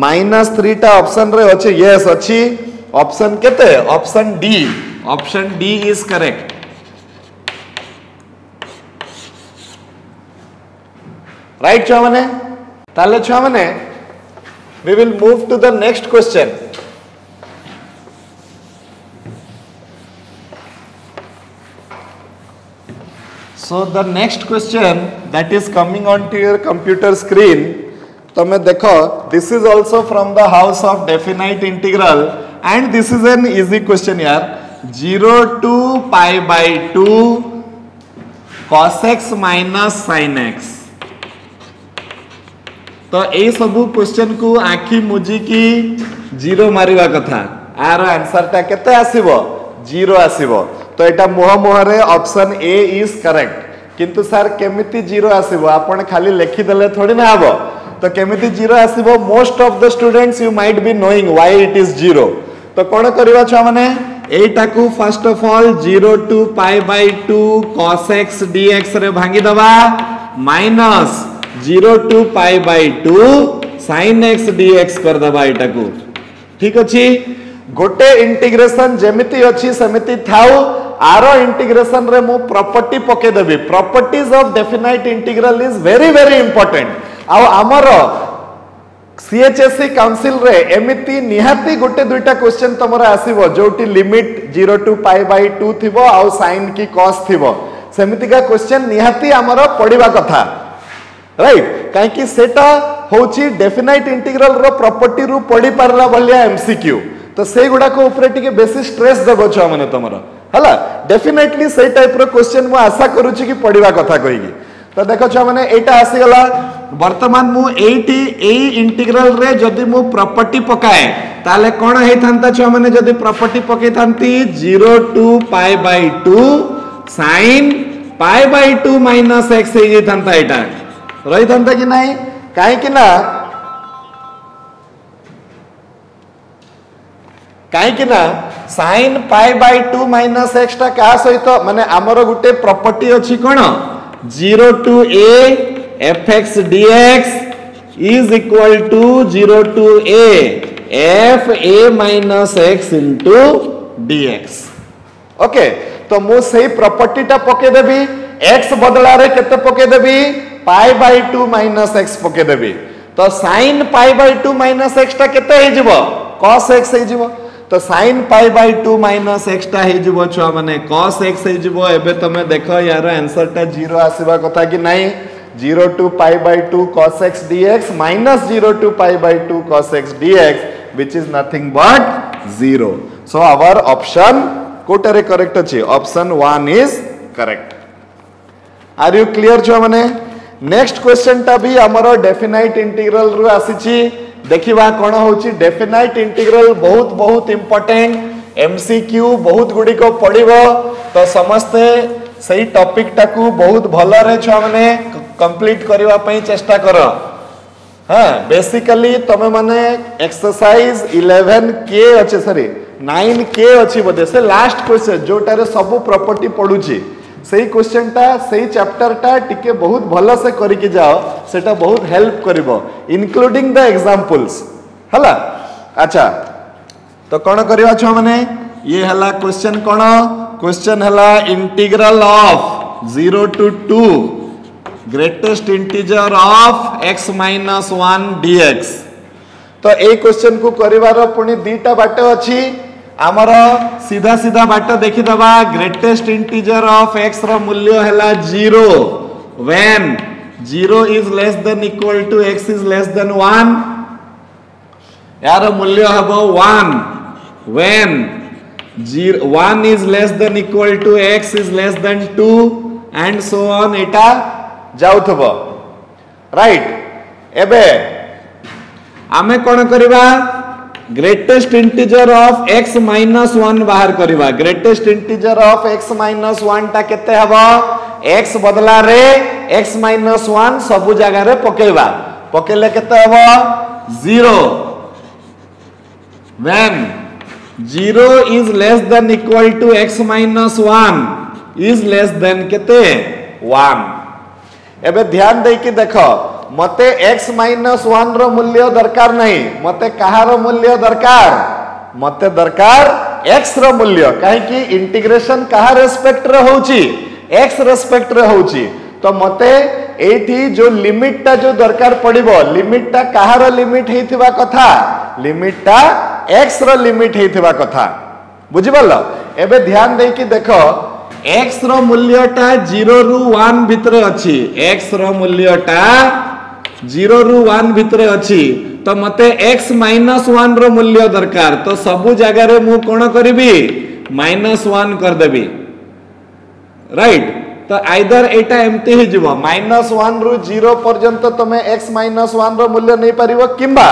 A: -3 टा ऑप्शन रे अछि। यस अछि ऑप्शन केते option D. Option D is correct. Right छुआ माने ताले छुआ माने we will move to the next question. So the next question that is coming onto your computer screen, तमे देखो this is also from the house of definite integral and this is an easy question यार। 0 to pi by 2 cos x minus sin x। तो ए सब क्वेश्चन को आखि मुजी की 0 मारिबा कथा आर आंसर टा केते आसीबो 0 आसीबो। तो एटा मुह मुहरे ऑप्शन ए इज करेक्ट किंतु सर केमिति जीरो आसीबो आपण खाली लिखि देले थोड़ी ना हबो तो केमिति जीरो आसीबो most of the students you might be knowing why it is zero तो कोन करबा छ माने एटा को first of all 0 to pi by 2 cos x dx रे भांगी दबा minus 0 to pi by 2 sin x dx कर दबा एटा को ठीक अछि गोटे इंटीग्रेशन जेमिति अछि समिति थाउ आरो इंटीग्रेशन रे मु प्रॉपर्टी पके देबी properties of definite integral is very very important आ हमर सीएचएससी काउंसिल रे एमिति निहाती गोटे दुईटा क्वेश्चन तमरा आसीबो जोटी लिमिट 0 टू पाई बाय 2 थिबो आ sin की cos थिबो सेमिति का क्वेश्चन निहाती हमर पढिबा कथा राइट काहे कि सेटा होची डेफिनाइट इंटीग्रल रो प्रॉपर्टी रु पढि पारला बलिया एमसीक्यू तो से गुडा को ऊपर टिके बेसी स्ट्रेस देबो छ माने तमरा हला डेफिनेटली से टाइप रो क्वेश्चन मु आशा करूची कि पढिबा कथा कहिगी तो देखो छ माने एटा आसी गला वर्तमान मु एटी ए इंटीग्रल रे जदी मु प्रॉपर्टी पकाए ताले कोन हे थांता छ माने जदी प्रॉपर्टी पके थांती 0 to pi by 2 sin pi by 2 minus x हे जे थांता एटा रही थांता कि नाही काहे कि ना sin pi by 2 minus x टा का सहित माने हमरो गुटे प्रॉपर्टी अछि कोन 0 to a fx dx is equal to 0 to a f a minus x into dx okay तो मु सही प्रॉपर्टी टा पके देबी x बदला रे केते पके देबी पाई बाय 2 माइनस x पके देबी तो sin pi by 2 minus x टा केते हे जिवो cos x हे जिवो तो sin pi by 2 minus x टा हे जिवो छुआ माने cos x हे जिवो एबे तमे देखो यार आंसर टा 0 आसीबा कथा कि नाही 0 to pi by 2 cos x dx minus 0 to pi by 2 cos x dx which is nothing but 0 so our option कोटरे करेक्ट अछि option 1 is correct are you clear छुआ माने नेक्स्ट क्वेश्चन टा भी हमरो डेफिनाइट इंटीग्रल रु आसीची देखिबा कोन होची डेफिनाइट इंटीग्रल बहुत बहुत इंपोर्टेंट एमसीक्यू बहुत गुडी को पढिबो तो समस्ते सही टॉपिक टाकू बहुत भलो रे छ माने कंप्लीट करबा पई चेष्टा करो हां बेसिकली तमे माने एक्सरसाइज 11 के अछि सॉरी 9 के अछि बदे से लास्ट क्वेश्चन जोटा रे सब प्रॉपर्टी पढुची सही क्वेश्चन टा सही चैप्टर टा टिके बहुत भलो से करि के जाओ सेटा बहुत हेल्प करिवो इंक्लूडिंग द एग्जांपल्स हला अच्छा तो कोन करिवा छ माने ये हला क्वेश्चन कोन क्वेश्चन हला integral of 0 to 2 greatest integer of x minus 1 dx तो ए क्वेश्चन को करिवार पुनी दीटा बाटे अछि आमर सीधा सीधा बाट देखि दबा ग्रेटेस्ट इंटीजर ऑफ x रो मूल्य हला 0 when 0 is less than equal to x is less than 1 यार मूल्य हबो 1 when 1 is less than equal to x is less than 2 and so on एटा जाउथबो राइट एबे आमे कोन करबा greatest integer of x minus 1 बाहर करबा greatest integer of x minus 1 ता केते हबो x बदला रे x minus 1 सब जगह रे पकेबा पकेले केते हबो 0 when 0 is less than equal to x minus 1 is less than केते 1 एबे ध्यान दे कि देखो मते x minus 1 रो मूल्य दरकार नहीं मते कहारो मूल्य दरकार मते दरकार x रो मूल्य काहे कि इंटीग्रेशन कहा रेस्पेक्ट रे होची x रेस्पेक्ट रे होची तो मते एठी जो लिमिट ता जो दरकार पड़िबो लिमिट ता कहारो लिमिट हेथिबा कथा लिमिट ता x रो लिमिट हेथिबा कथा बुझि परलो एबे ध्यान दे कि देखो x रो मूल्य टा 0 रु 1 भितरे अछि x रो मूल्य टा 0 रु 1 भितरे अछि तो मते x minus 1 रो मूल्य दरकार तो सबु जगह रे मु कोन करबी -1 कर देबी राइट तो आइदर एटा एम्ति हे जिवो -1 रु 0 पर्यंत तमे x minus 1 रो मूल्य नै परिबो किबा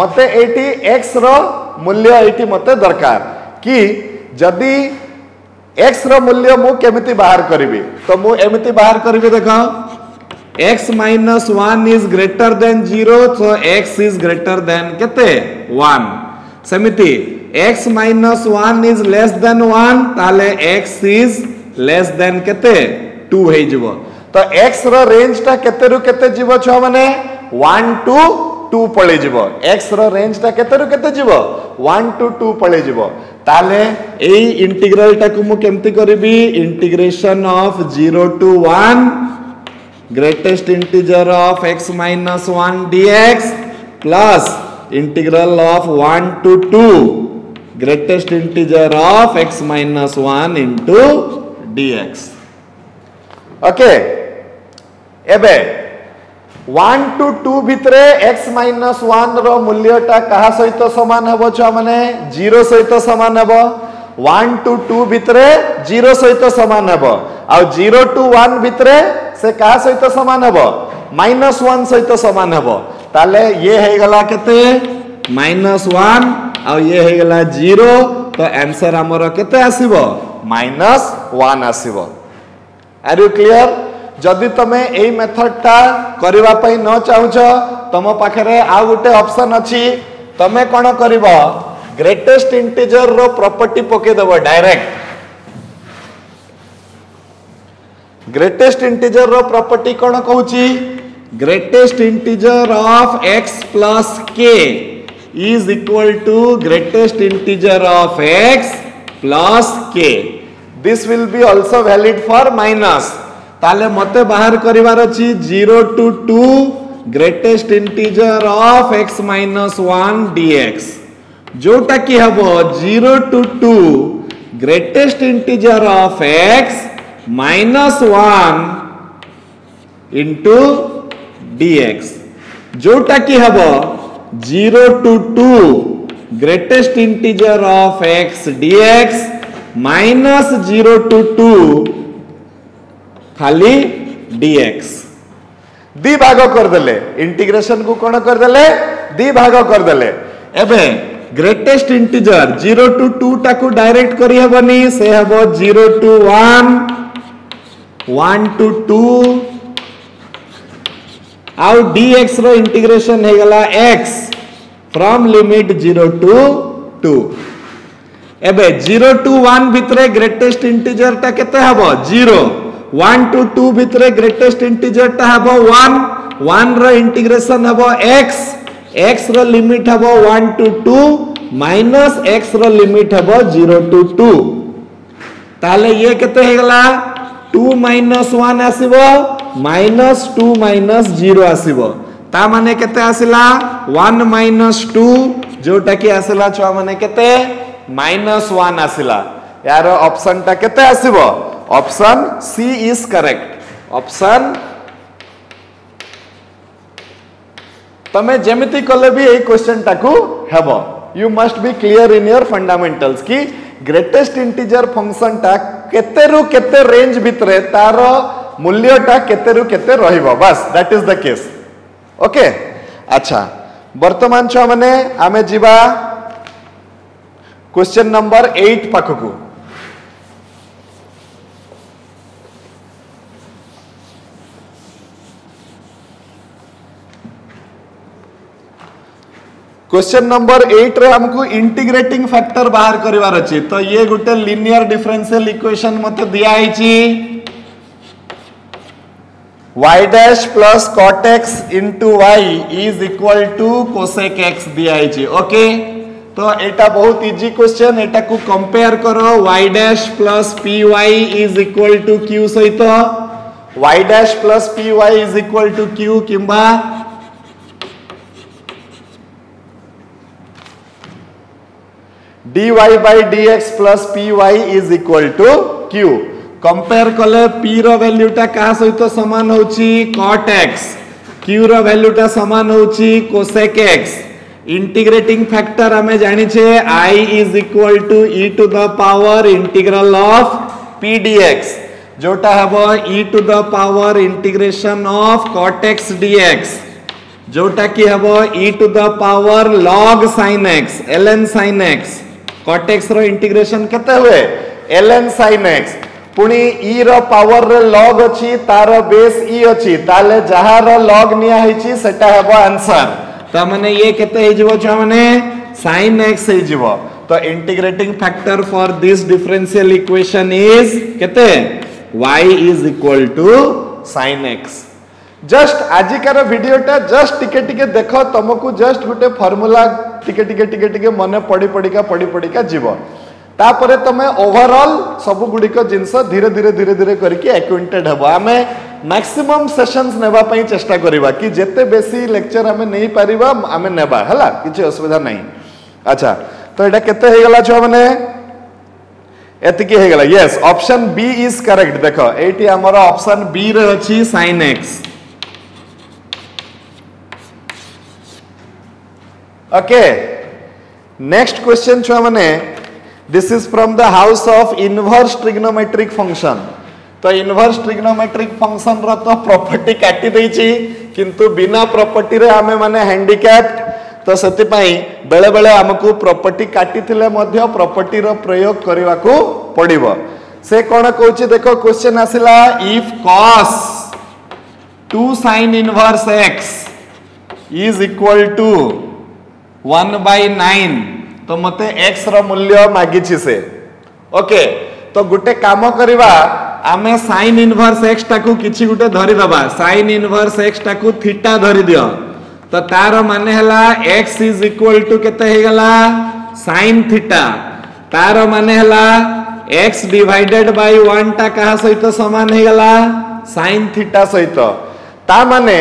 A: मते एटी x रो मूल्य एटी मते दरकार कि जदी x रो मूल्य मु केमिति बाहर करिवि तो मु एमिति बाहर करिवि देखो x minus 1 is greater than 0 so x is greater than केते 1 समिति x minus 1 is less than 1 ताले x is less than केते 2 हे जिवो तो x रो रेंज टा केते रु केते जिवो छ माने 1 to 2 पळे जिवो x रो रेंज टा केते रु केते जिवो 1 to 2 पळे जिवो ताले एई इंटीग्रल टा को मु केमति करबी integration of 0 to 1 greatest integer of x minus 1 dx plus integral of 1 to 2 greatest integer of x minus 1 into dx okay एबे 1 to 2 भितरे x minus 1 रो मूल्यटा कहा सहित समान हेबो छ माने 0 सहित समान हेबो 1 to 2 भितरे 0 सहित समान हेबो आ 0 to 1 भितरे से कहा सहित समान हेबो -1 सहित समान हेबो ताले ये हे गला केते -1 आ ये हे गला 0 तो आंसर हमर केते आसीबो -1 आसीबो आर यू क्लियर जदि तमे एई मेथड टा करबा पई न चाहूछ तम पाखरे आ गुटे ऑप्शन अछि तमे कोन करबो ग्रेटेस्ट इंटीजर रो प्रॉपर्टी पके देबो डायरेक्ट ग्रेटेस्ट इंटीजर रो प्रॉपर्टी कोन कहूची greatest integer of x plus k is equal to greatest integer of x plus k this will be also valid for minus ताले मते बाहर करिवार अछि 0 to 2 greatest integer of x minus 1 dx जोटा कि हबो 0 to 2 greatest integer of x minus 1 into dx जोटा कि हबो 0 to 2 greatest integer of x dx minus 0 to 2 खाली dx दी भाग कर देले इंटीग्रेशन को कोन कर देले दी भाग कर देले एबे ग्रेटेस्ट इंटीजर 0 to 2 टाकू डायरेक्ट करी हेबनी से हेबो 0 to 1 1 to 2 आउ dx रो इंटीग्रेशन हे गला x फ्रॉम लिमिट 0 to 2 एबे 0 to 1 भितरे ग्रेटेस्ट इंटीजर टा केते हेबो 0 1 to 2 भितरे ग्रेटेस्ट इंटीजर टा हबो 1 रो इंटीग्रेशन हबो x रो लिमिट हबो 1 to 2 माइनस x रो लिमिट हबो 0 to 2 ताले ये केते हे गला 2 minus 1 आसीबो minus 2 minus 0 आसीबो ता माने केते आसिला 1 minus 2 जोटा कि आसिला छ माने केते -1 आसिला यार ऑप्शन टा केते आसीबो option C is correct option तमे जेमिति कले भी ए क्वेश्चन टाकू हेबो you must be clear in your fundamentals की ग्रेटेस्ट इंटीजर फंक्शन टा केते रु केते रेंज भितरे तारो मूल्य टा केते रु केते रहिबो बस that is the case okay अच्छा वर्तमान छ माने आमे जिबा क्वेश्चन नंबर 8 पाखकू क्वेश्चन नंबर 8 रे हमको इंटीग्रेटिंग फैक्टर बाहर करिवार अछि तो ये गुटे लीनियर डिफरेंशियल इक्वेशन मते दिया आइछि y dash plus cot x into y is equal to cosec x दिया आइछि ओके तो एटा बहुत इजी क्वेश्चन एटा को कंपेयर करो y dash plus py is equal to q सहित y dash plus py is equal to q किंबा dy by dx plus py is equal to q compare कले p रो वैल्यू टा का सहित समान होची cot x q रो वैल्यू टा समान होची cosec x इंटीग्रेटिंग फैक्टर हमें जानि छे I is equal to e to the power integral of p dx जोटा हबो e to the power integration of cot x dx जोटा कि हबो e to the power log sin x ln sin x cot x row integration केते हुए ln sin x पुणी e रो पावर रे log अछि तार बेस e अछि ताले जहार log निया हिची सेटा हेबो आंसर त माने ये केते हे जिवो छ माने sin x हे जिवो तो integrating factor for this differential equation is केते y is equal to sin x just आजिकार वीडियोटा जस्ट टिके देखो तुमको जस्ट गोटे फार्मूला टिके मन पड़ी जीव तापरे तमे ओवरऑल सब गुड़िक जिनस धीरे धीरे करके एक्वेंटेड हेबो आमे मैक्सिमम सेशंस नेबा पई चेष्टा करिबा कि जेते बेसी लेक्चर आमे नहीं पारिबा आमे नेबा हला किछि असुविधा नहीं अच्छा तो एटा केते हे गेला छ माने एतिके हे गेला yes option B is correct देखो एटी हमर ऑप्शन बी रे अछि sin x okay next question छ माने this is from the house of inverse trigonometric function तो इनवर्स ट्रिग्नोमेट्रिक फंक्शन रो तो प्रॉपर्टी काटी देछि किंतु बिना प्रॉपर्टी रे हमें माने हैंडीकैप्ड तो सेति पई बेले बेले हमकु प्रॉपर्टी काटी थिले मध्य प्रॉपर्टी रो प्रयोग करबा को पड़िबो से कोन कहूची देखो क्वेश्चन आसिला if cos 2 sin inverse x is equal to 1/9 तो मते x रो मूल्य मागिछि से ओके तो गुटे काम करिवा आमे sin इनवर्स x टाकू किछि गुटे धरि दबा sin इनवर्स x टाकू थीटा धरि दियो तो तार माने हला x इज इक्वल टू केते हे गला sin थीटा तार माने हला x डिवाइडेड बाय 1 टा कहा सहित समान हे गला sin थीटा सहित ता माने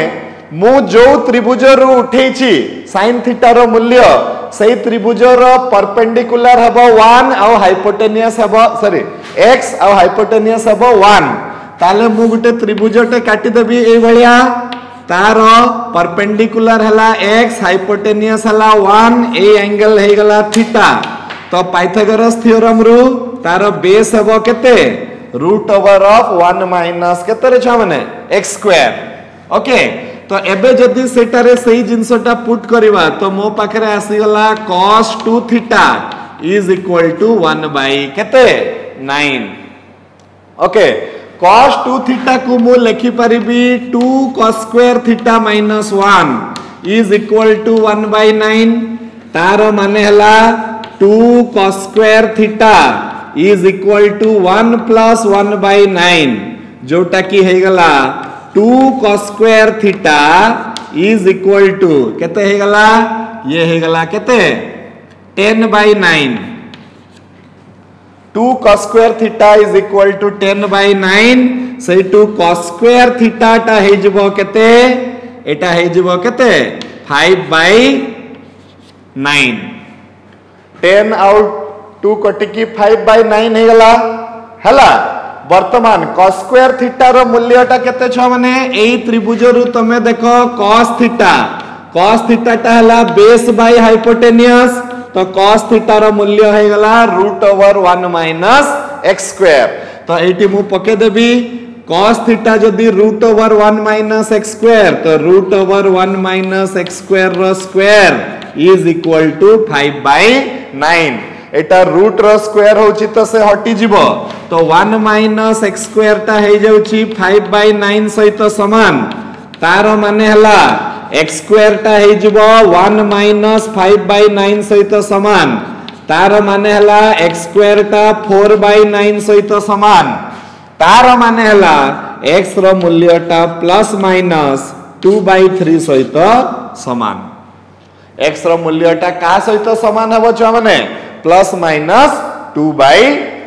A: मु जो त्रिभुज रु उठेछि sin थीटा रो मूल्य सही त्रिभुज रो परपेंडिकुलर हबो 1 और हाइपोटेनियस हबो सॉरी x और हाइपोटेनियस हबो 1 ताले मु गुटे त्रिभुजटे काटी देबी ए भलिया तारो परपेंडिकुलर हला x हाइपोटेनियस हला 1 ए एंगल हे गला थीटा तो पाइथागोरस थ्योरम रु तारो बेस हबो केते रूट ओवर ऑफ 1 माइनस केते रे छ माने x स्क्वायर ओके तो एबे जदी सेटारे सही जिंसटा पुट करिवा तो मो पाखरे आसी गला cos 2 theta is equal to 1 by केते 9 ओके cos 2 थीटा को मो लिखि परिबी 2 cos square theta minus 1 is equal to 1 by 9 तारो माने हला 2 cos square theta is equal to 1 plus 1 by 9 जोटा की हे गला 2 cos square theta is equal to केते हे गला ये हे गला केते 10 by 9 2 cos square theta is equal to 10 by 9 सही 2 cos स्क्वायर थीटा टा हे जबो केते एटा हे जबो केते 5 बाय 9 10 आउट 2 कटिकी 5 बाय 9 हे गला हला वर्तमान cos स्क्वायर थीटा रो मूल्यटा केते छ माने एई त्रिभुज रु तमे देखो cos थीटा टा हला बेस बाय हाइपोटेनियस तो cos थीटा रो मूल्य हे गला root over 1 minus x square तो एटी मु पके देबी cos थीटा जदी root over 1 minus x square तो root over 1 minus x square रो square is equal to 5 by 9 एटा रूट रो स्क्वायर होची तो से हटी जीवो तो 1 माइनस x स्क्वायर टा हे जाउची 5 बाय 9 सहित समान तार माने हला x स्क्वायर टा हे जीवो 1 माइनस 5 बाय 9 सहित समान तार माने हला x स्क्वायर टा 4 बाय 9 सहित समान तार माने हला x रो मूल्य टा प्लस माइनस 2 बाय 3 सहित समान x रो मूल्य टा का सहित समान हबो छ माने प्लस माइनस 2 बाय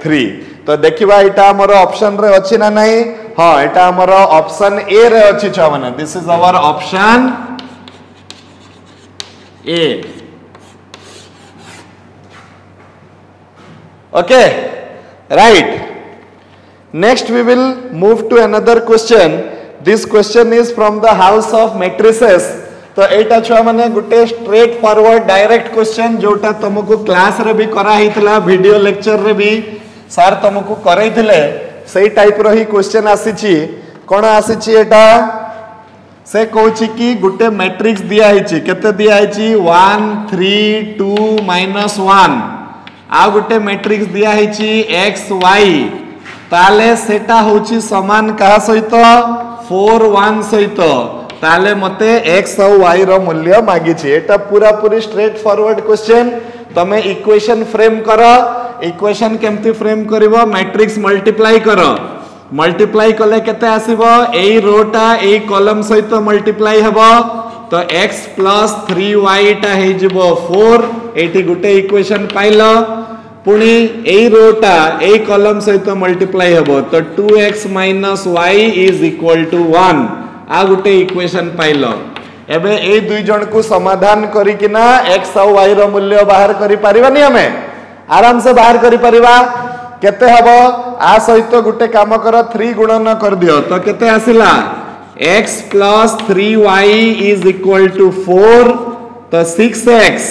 A: 3 तो देखिबा एटा हमर ऑप्शन रे अछि ना नहीं हां एटा हमर ऑप्शन ए रे अछि छ माने this is our option A okay right next we will move to another question this question is from the house of matrices तो एटा छुआ माने गुटे स्ट्रेट फॉरवर्ड डायरेक्ट क्वेश्चन जोटा तुमको क्लास रे भी करा हितला वीडियो लेक्चर रे भी सर तुमको करई थिले सही टाइप रो ही क्वेश्चन आसीची कोन आसीची एटा से कहूची कि गुटे मैट्रिक्स दिया हिची केते दिया हिची 1 3 2 -1 आ गोटे मैट्रिक्स दिया है एक्स वाई ताले सेटा होची समान कहा सहित 4 1 सहित ताले मते x और y रो मूल्य मागी छी। एटा पूरा पूरी स्ट्रेट फॉरवर्ड क्वेश्चन। तमे इक्वेशन फ्रेम करो। इक्वेशन केमती फ्रेम करिवो मैट्रिक्स मल्टीप्लाई करो। मल्टीप्लाई कले केते आसीबो एई रोटा एई कॉलम सहित मल्टीप्लाई हेबो तो x प्लस 3y टा हे जिवो 4 एटी गुटे इक्वेशन पाइलो पुणी एई रोटा एई कॉलम सहित मल्टीप्लाई हेबो तो 2x - y is equal to 1 आ गुटे इक्वेशन पाइलो। एबे ए दुई जन को समाधान करिकिना x और y रो मूल्य बाहर करि परिबानी हमें आराम से बाहर करि परिबा। केते हबो आ सहित गुटे काम करो 3 गुणन कर दियो तो केते आसिला x plus 3y is equal to 4 तो 6x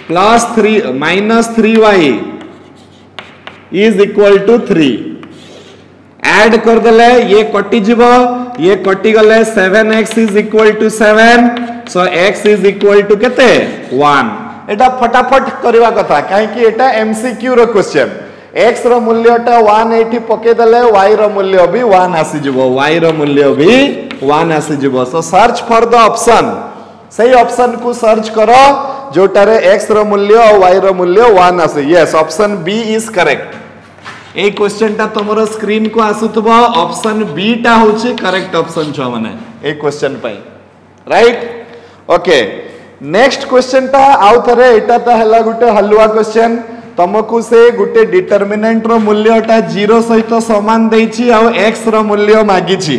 A: plus 3 minus 3y is equal to 3 add कर देले ये कटि जीवो ये कटि गले 7x is equal to 7 so x is equal to केते 1 एटा फटाफट करवा कथा काहे कि एटा एमसीक्यू रो क्वेश्चन x रो मूल्यटा 1 एठी पके देले y रो मूल्य भी 1 आसी जीवो y रो मूल्य भी 1 आसी जीवो सो सर्च फॉर द ऑप्शन सही ऑप्शन को सर्च करो जोटारे x रो मूल्य और y रो मूल्य 1 आसे। Yes option B is correct. ए क्वेश्चन टा तमरो स्क्रीन को आसुतबो ऑप्शन बी टा होची करेक्ट ऑप्शन छ माने ए क्वेश्चन पई राइट। ओके नेक्स्ट क्वेश्चन टा आउ थरे एटा ता हला गुटे हलवा क्वेश्चन तमकु से गुटे डिटरमिनेंट रो मूल्य टा 0 सहित समान देछि आ x रो मूल्य मागी छी।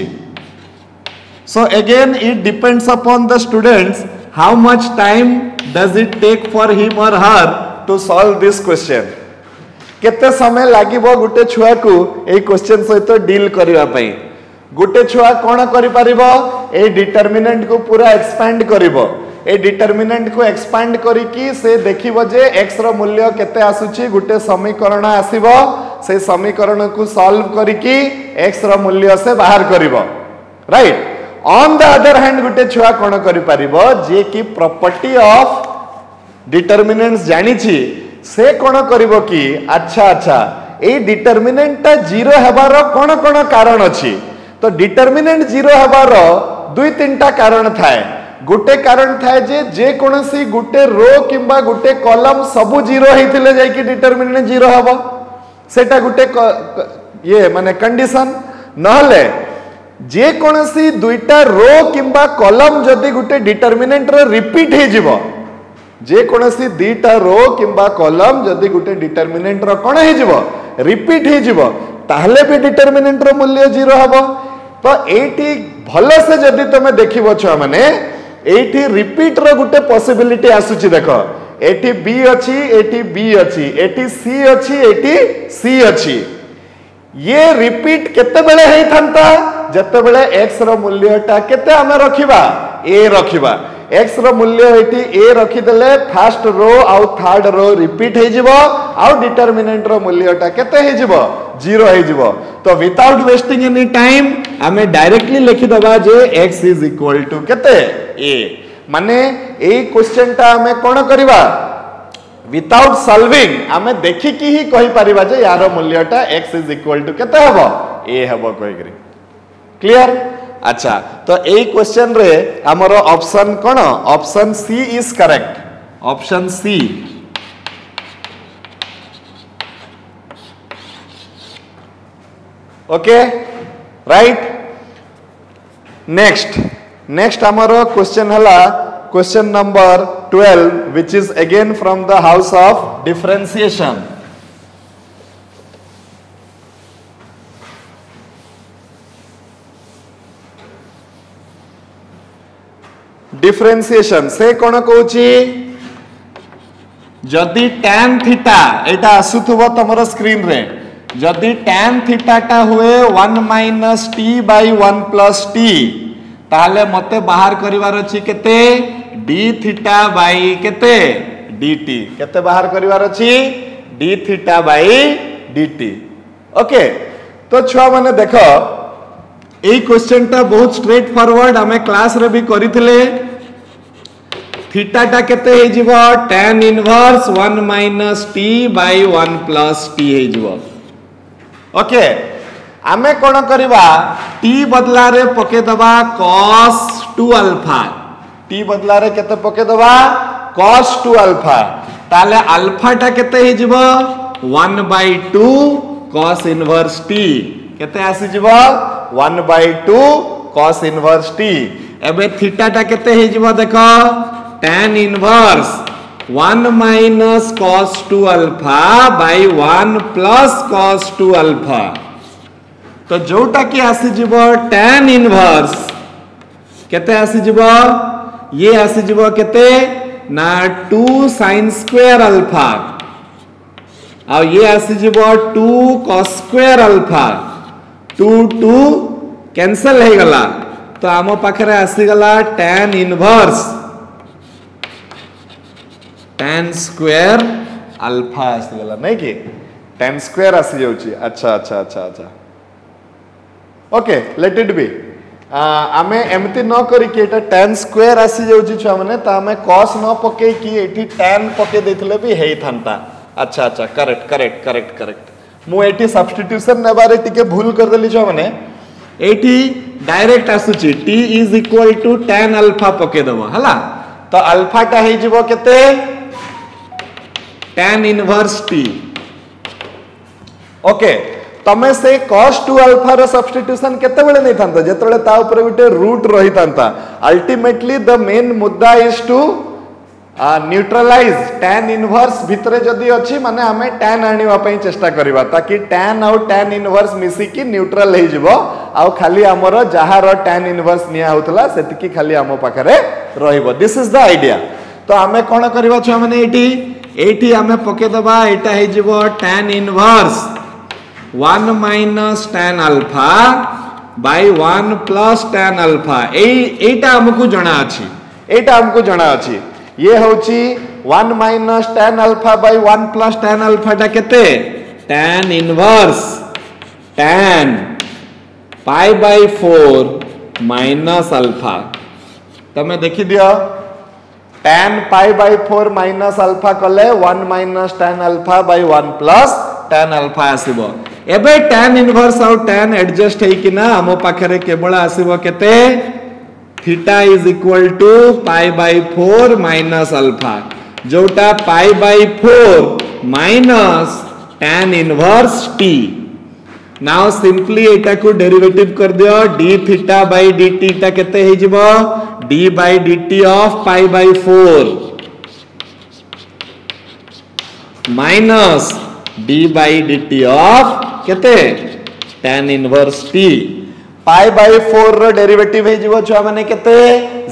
A: So again it depends upon the students how much time does it take for him or her to solve this question. केते समय लागिबो गुटे छुआ को ए क्वेश्चन सहित डील करिवा पई। गुटे छुआ कोन करि परिबो ए डिटरमिनेंट को पूरा एक्सपेंड करिवो। ए डिटरमिनेंट को एक्सपेंड करी कि से देखिबो जे x रो मूल्य केते आसुची गुटे समीकरण आसीबो से समीकरण को सॉल्व करी कि x रो मूल्य से बाहर करिवो right. On the other hand गुटे छुआ कोन करि परिबो जे कि प्रॉपर्टी ऑफ डिटरमिनेंट्स जानि छी से कोन करिवो कि अच्छा अच्छा ए डिटरमिनेंट ता 0 हेबार कोन कोन कारण अछि तो डिटरमिनेंट 0 हेबार दुई तीनटा कारण थाए। गुटे कारण थाए जे कोनसी गुटे रो किंबा गुटे कॉलम सबु 0 हेतिले जाय कि डिटरमिनेंट 0 हेबो सेटा गुटे ये माने कंडीशन नहले जे कोनसी दुईटा रो किंबा कॉलम जदी गुटे डिटरमिनेंट रो रिपीट हे जिवो जे कोनसी दीटा रो किंबा कॉलम जदी गुटे डिटरमिनेंट रो कोन हे जिवो रिपीट हे जिवो ताहले भी डिटरमिनेंट रो मूल्य 0 हबो। तो एठी भलो से जदी तमे देखिबो छ माने एठी रिपीट रो गुटे पॉसिबिलिटी आसुची देखो एठी बी अछि एठी बी अछि एठी सी अछि एठी सी अछि। ये रिपीट केते बेले हे थांता जते बेले x रो मूल्यटा केते हमें रखिबा a रखिबा x रो मूल्य एठी a रखि देले फर्स्ट रो आउ थर्ड रो रिपीट हे जिवो आउ डिटरमिनेंट रो मूल्यटा केते हे जिवो 0 हे जिवो। तो विदाउट वेस्टिंग एनी टाइम हमें डायरेक्टली लिखि दबा जे x इज इक्वल टू केते a माने ए क्वेश्चन टा हमें कोन करबा विदाउट सॉल्विंग हमें देखि कि ही कहि परिबा जे यार मूल्यटा x इज इक्वल टू केते हबो a हबो कहि करी क्लियर। अच्छा तो ए क्वेश्चन रे हमरो ऑप्शन कोन option C is correct option C. Okay right. Next हमरो क्वेश्चन हला question number 12 which is again from the house of differentiation। Differentiation से कोन कहूची जदि tan थीटा एटा आसुथबो तमरो स्क्रीन रे जदि tan थीटा टा हुए 1 minus t by 1 plus t ताले मते बाहर करिवार अछि केते d थीटा बाय केते dt केते बाहर करिवार अछि d theta by dt। Okay तो छुआ माने देखो ए क्वेश्चन टा बहुत स्ट्रेट फॉरवर्ड हमें क्लास रे भी करिथिले
B: थीटाटा केते हे जीवो tan inverse 1 minus t by 1 plus t हे जीवो।
A: ओके आमे कोन करबा t बदला रे पके दबा cos 2 अल्फा t बदला रे केते पके दबा cos 2 अल्फा ताले अल्फा टा केते हे जीवो 1 बाय 2 cos इनवर्स t केते आसी जीवो 1 बाय 2 cos इनवर्स t एबे थीटा टा केते हे जीवो देखो tan inverse 1 minus cos 2 alpha by 1 plus cos 2 alpha तो जोटा कि आसी जीवो tan इनवर्स केते आसी जीवो ये आसी जीवो केते ना 2 sin स्क्वायर अल्फा और ये आसी जीवो 2 cos स्क्वायर अल्फा 2 2 कैंसिल हे गला तो आम पाखरे आसी गला tan inverse tan square alpha आसी गला नहीं कि tan स्क्वायर आसी जाउची। अच्छा अच्छा अच्छा अच्छा ओके लेट इट बी आमे एमती न करी कि एटा tan स्क्वायर आसी जाउची छुआ माने ता आमे cos न पके कि एठी tan पके देथिले भी हेई थांता। अच्छा अच्छा करेक्ट करेक्ट करेक्ट करेक्ट मु एठी सब्स्टिट्यूशन नेबारे टिके भूल कर देली छुआ माने एठी डायरेक्ट आसुची t is equal to tan alpha पके दबो हला तो अल्फा टा हे जीवो केते tan इनवर्स t ओके तमे से cos 2 अल्फा रो सब्स्टिट्यूशन केते बेले नै थांतो जेतबेले ता ऊपर गुटे रूट रही थांता अल्टीमेटली द मेन मुद्दा is to neutralize tan inverse भितरे जदी अछि माने हमें tan आनिवा पई चेष्टा करबा ताकि tan और tan इनवर्स मिसी की न्यूट्रल हे जिवो आ खाली हमरो जहार tan इनवर्स निया होतला सेति की खाली हम पाखरे रहिबो दिस इज द आइडिया। तो हमें कोन करबा छ माने एठी हमें पके दबा एटा हे जिवो tan inverse 1 minus tan alpha by 1 plus tan alpha एटा हमकु जणा अछि एटा हमकु जणा अछि ये होची 1 minus tan alpha by 1 plus tan alpha टा केते tan inverse tan pi by 4 minus alpha तमे देखि दियो tan pi by 4 minus alpha कले 1 minus tan alpha by 1 plus tan alpha आसीबो एबे tan इनवर्स और tan एडजस्ट है कि ना हम पाखरे केवल आसीबो केते theta is equal to pi by 4 minus alpha जोटा pi by 4 minus tan inverse t now simply एटा को डेरिवेटिव कर दियो d थीटा बाय dt टा केते हे जिवो d by dt of pi by 4 minus d by dt of केते tan inverse t pi by 4 रो डेरिवेटिव हे जिवो छुआ माने केते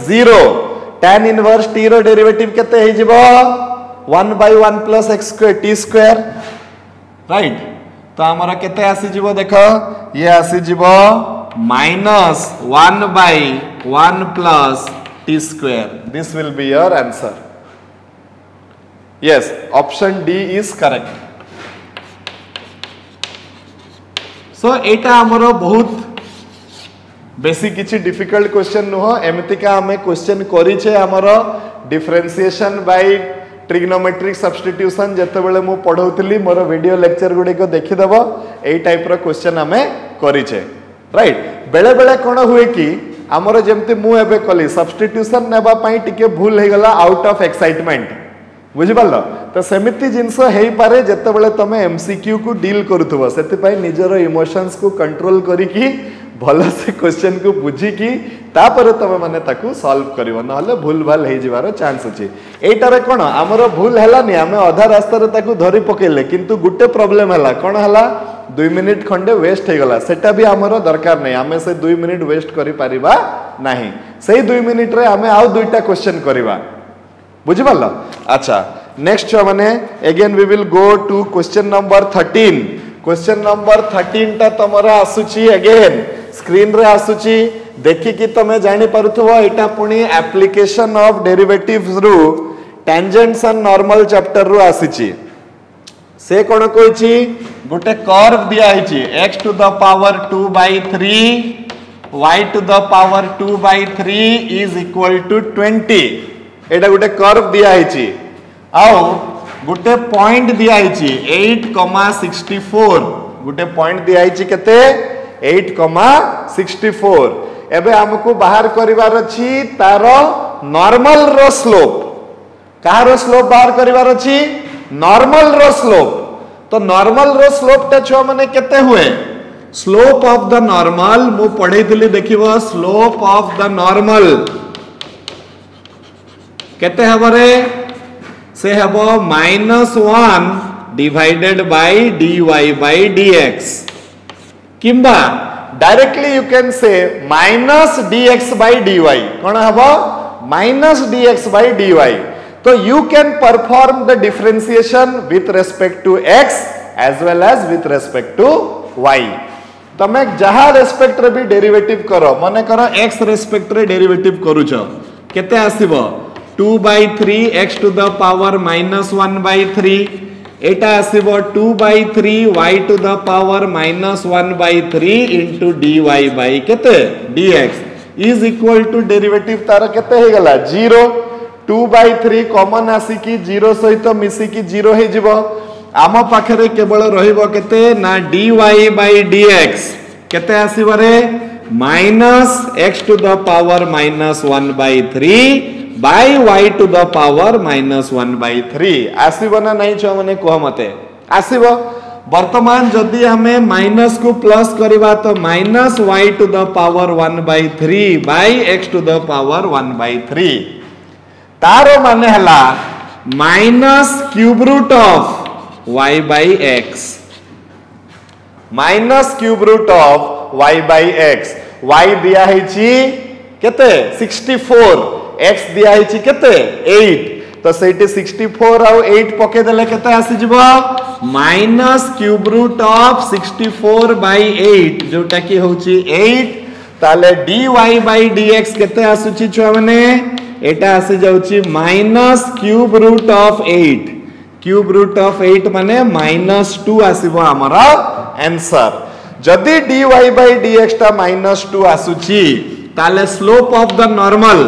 A: 0 tan इनवर्स t रो डेरिवेटिव केते हे जिवो 1 by 1 plus x square t square right तो हमरा केते आसी जिवो देखो ये आसी जिवो minus 1 by 1 plus t square this will be your answer yes option D is correct. So एटा हमरो बहुत बेसी किछि डिफिकल्ट क्वेश्चन नुह एमतिका हमें क्वेश्चन करी छे हमरो डिफरेंशिएशन बाय ट्रिग्नोमेट्रिक सब्स्टिट्यूशन जते बेले मु पढौतली मोर वीडियो लेक्चर गुडी को देखि दबो एई टाइप रो क्वेश्चन हमें करी छे राइट। बेले बेले कोन हुए कि हमरो जेमति मु एबे कली सब्स्टिट्यूशन नेबा पई टिके भूल हे गला आउट ऑफ एक्साइटमेंट बुझि पालो तो सेमिति जिंस हेई पारे जते बेले तमे एमसीक्यू को डील करूथबो सेति पई निजरो इमोशंस को कंट्रोल करी कि भलो से क्वेश्चन को बुझी कि तापर तमे माने ताकू सॉल्व करिवो न हले भूल भाल हे जिवारो चांस अछि एटारे कोन हमरो भूल हला नि हमें आधा रास्ता रे ताकू धरि पकेले किंतु गुटे प्रॉब्लम हला कोन हला 2 मिनिट खंडे वेस्ट हे गला सेटा भी हमरो दरकार नै हमें से 2 मिनिट वेस्ट करि परिबा नाही सेही 2 मिनिट रे हमें आउ दुईटा क्वेश्चन करिबा बुझि पालो। अच्छा नेक्स्ट माने again we will go to question number 13 question number 13 ता तमरा आसुची अगेन स्क्रीन रे आसुची देखि कि तमे जानि पारुथबो एटा पुनी एप्लीकेशन ऑफ डेरिवेटिव्स रु टेंजेंट्स एंड नॉर्मल चैप्टर रु आसीची से कोन कोइची गोटे कर्व दिया हिची x to the power 2/3 y to the power 2/3 is equal to 20 एटा गोटे कर्व दिया हिची आउ गोटे पॉइंट दिया हिची 8,64 गोटे पॉइंट दिया हिची केते 8,64 एबे हमको बाहर करिवार अछि तार नॉर्मल रो स्लोप कहारो स्लोप बाहर करिवार अछि नॉर्मल रो स्लोप तो नॉर्मल रो स्लोप टा छो माने केते हुए स्लोप ऑफ द नॉर्मल मु पढ़े दिली देखिबो स्लोप ऑफ द नॉर्मल केते हबरे से हबो -1 divided by dy by dx किंबा directly you can say -dx by dy कोन हबो -dx by dy तो you can perform the differentiation with respect to x as well as with respect to y तमे जहा रेस्पेक्ट रे भी डेरिवेटिव करो माने करो x रेस्पेक्ट रे डेरिवेटिव करूछ केते आसीबो 2/3 x to the power -1/3 Etah आसीबो 2/3 y to the power -1/3 into dy by केते dx is equal to derivative तार केते हे गला 0 2/3 कॉमन आसी की 0 सहित मिसी की 0 हे जिवो आम पाखरे केवल रहिबो केते ना dy by dx केते आसीबो रे -x to the power -1/3 by y to the power -1/3 आसीबो ना नहीं छ माने को मते आसीबो वर्तमान जदि हमें माइनस को प्लस करिबा तो -y to the power 1/3 by x to the power 1/3 तारो माने हला minus cube root of y by x minus cube root of y by x y दिया है ची केते 64 x दिया है ची केते 8 तो सेठी 64 आउ 8 पके देले केते आसी जिवो minus cube root of 64 by 8 जोटा की होची 8 ताले dy by dx केते आसुची छुआ माने एटा आसी जाउची minus cube root of 8 cube root of 8 माने -2 आसीबो हमरा आंसर जदी dy by dx ता -2 आसुची ताले slope of the normal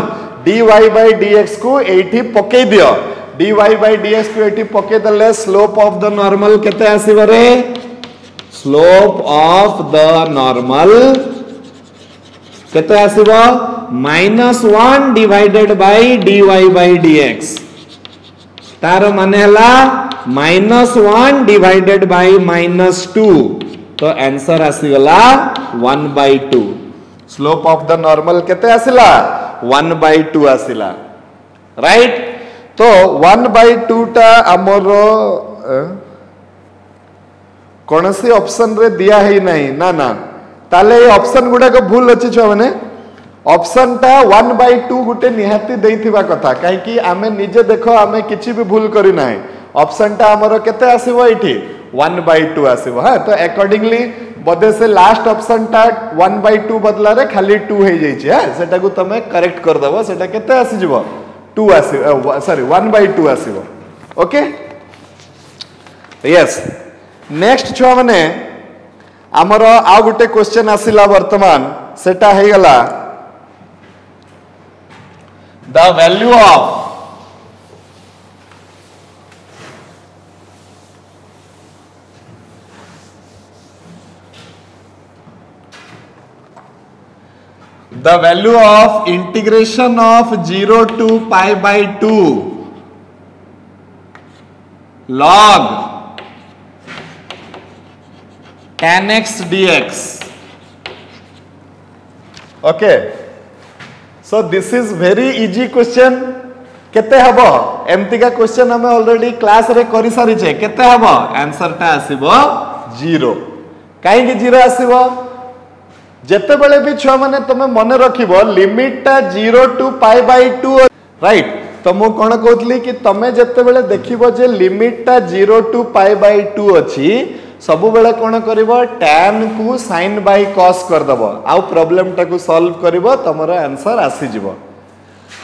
A: dy by dx को एठी पके दियो dy by dx को एठी पके दले स्लोप ऑफ द नॉर्मल केते आसीबो रे स्लोप ऑफ द नॉर्मल केते आसीबो -1 divided by dy by dx तार माने हला -1 डिवाइडेड बाय -2 तो आंसर आसी गला 1/2 स्लोप ऑफ द नॉर्मल केते आसिला 1/2 आसिला राइट तो 1/2 टा हमरो कोनसी ऑप्शन रे दिया है नहीं ना ना ताले ये ऑप्शन गुडा को भूल अछि छ माने ऑप्शन टा 1/2 गुटे निहाती देइथिबा कथा काहे कि आमे निजे देखो आमे किछि भी भूल करी नाही ऑप्शन टा हमरो केते आसीबो एठी 1/2 आसीबो हा तो अकॉर्डिंगली बदे से लास्ट ऑप्शन टा 1/2 बदला रे खाली 2 हे जाई छै हा सेटा को तमे करेक्ट कर दबो सेटा केते आसी जिवो 2 आसी सॉरी 1/2 आसीबो ओके यस नेक्स्ट छ माने हमरो आ गुटे क्वेश्चन आसिला वर्तमान सेटा हे गला the value of the value of integration of 0 to pi by 2 log tan x dx okay so this is very easy question केते हबो एमती का क्वेश्चन हमें ऑलरेडी क्लास रे करि सारी छे केते हबो आंसर टा आसीबो 0 काहे कि 0 आसीबो जेते बेले भी छ माने तमे मने रखिबो लिमिट टा 0 टू पाई बाय 2 राइट तो मु कोन कहतली कि तमे जेते बेले देखिबो जे लिमिट टा 0 टू पाई बाय 2 अछि सब बेले कोन करिवो tan को sin बाय cos कर दबो आ प्रॉब्लम टा को सॉल्व करिवो तमरो आंसर आसी जिवो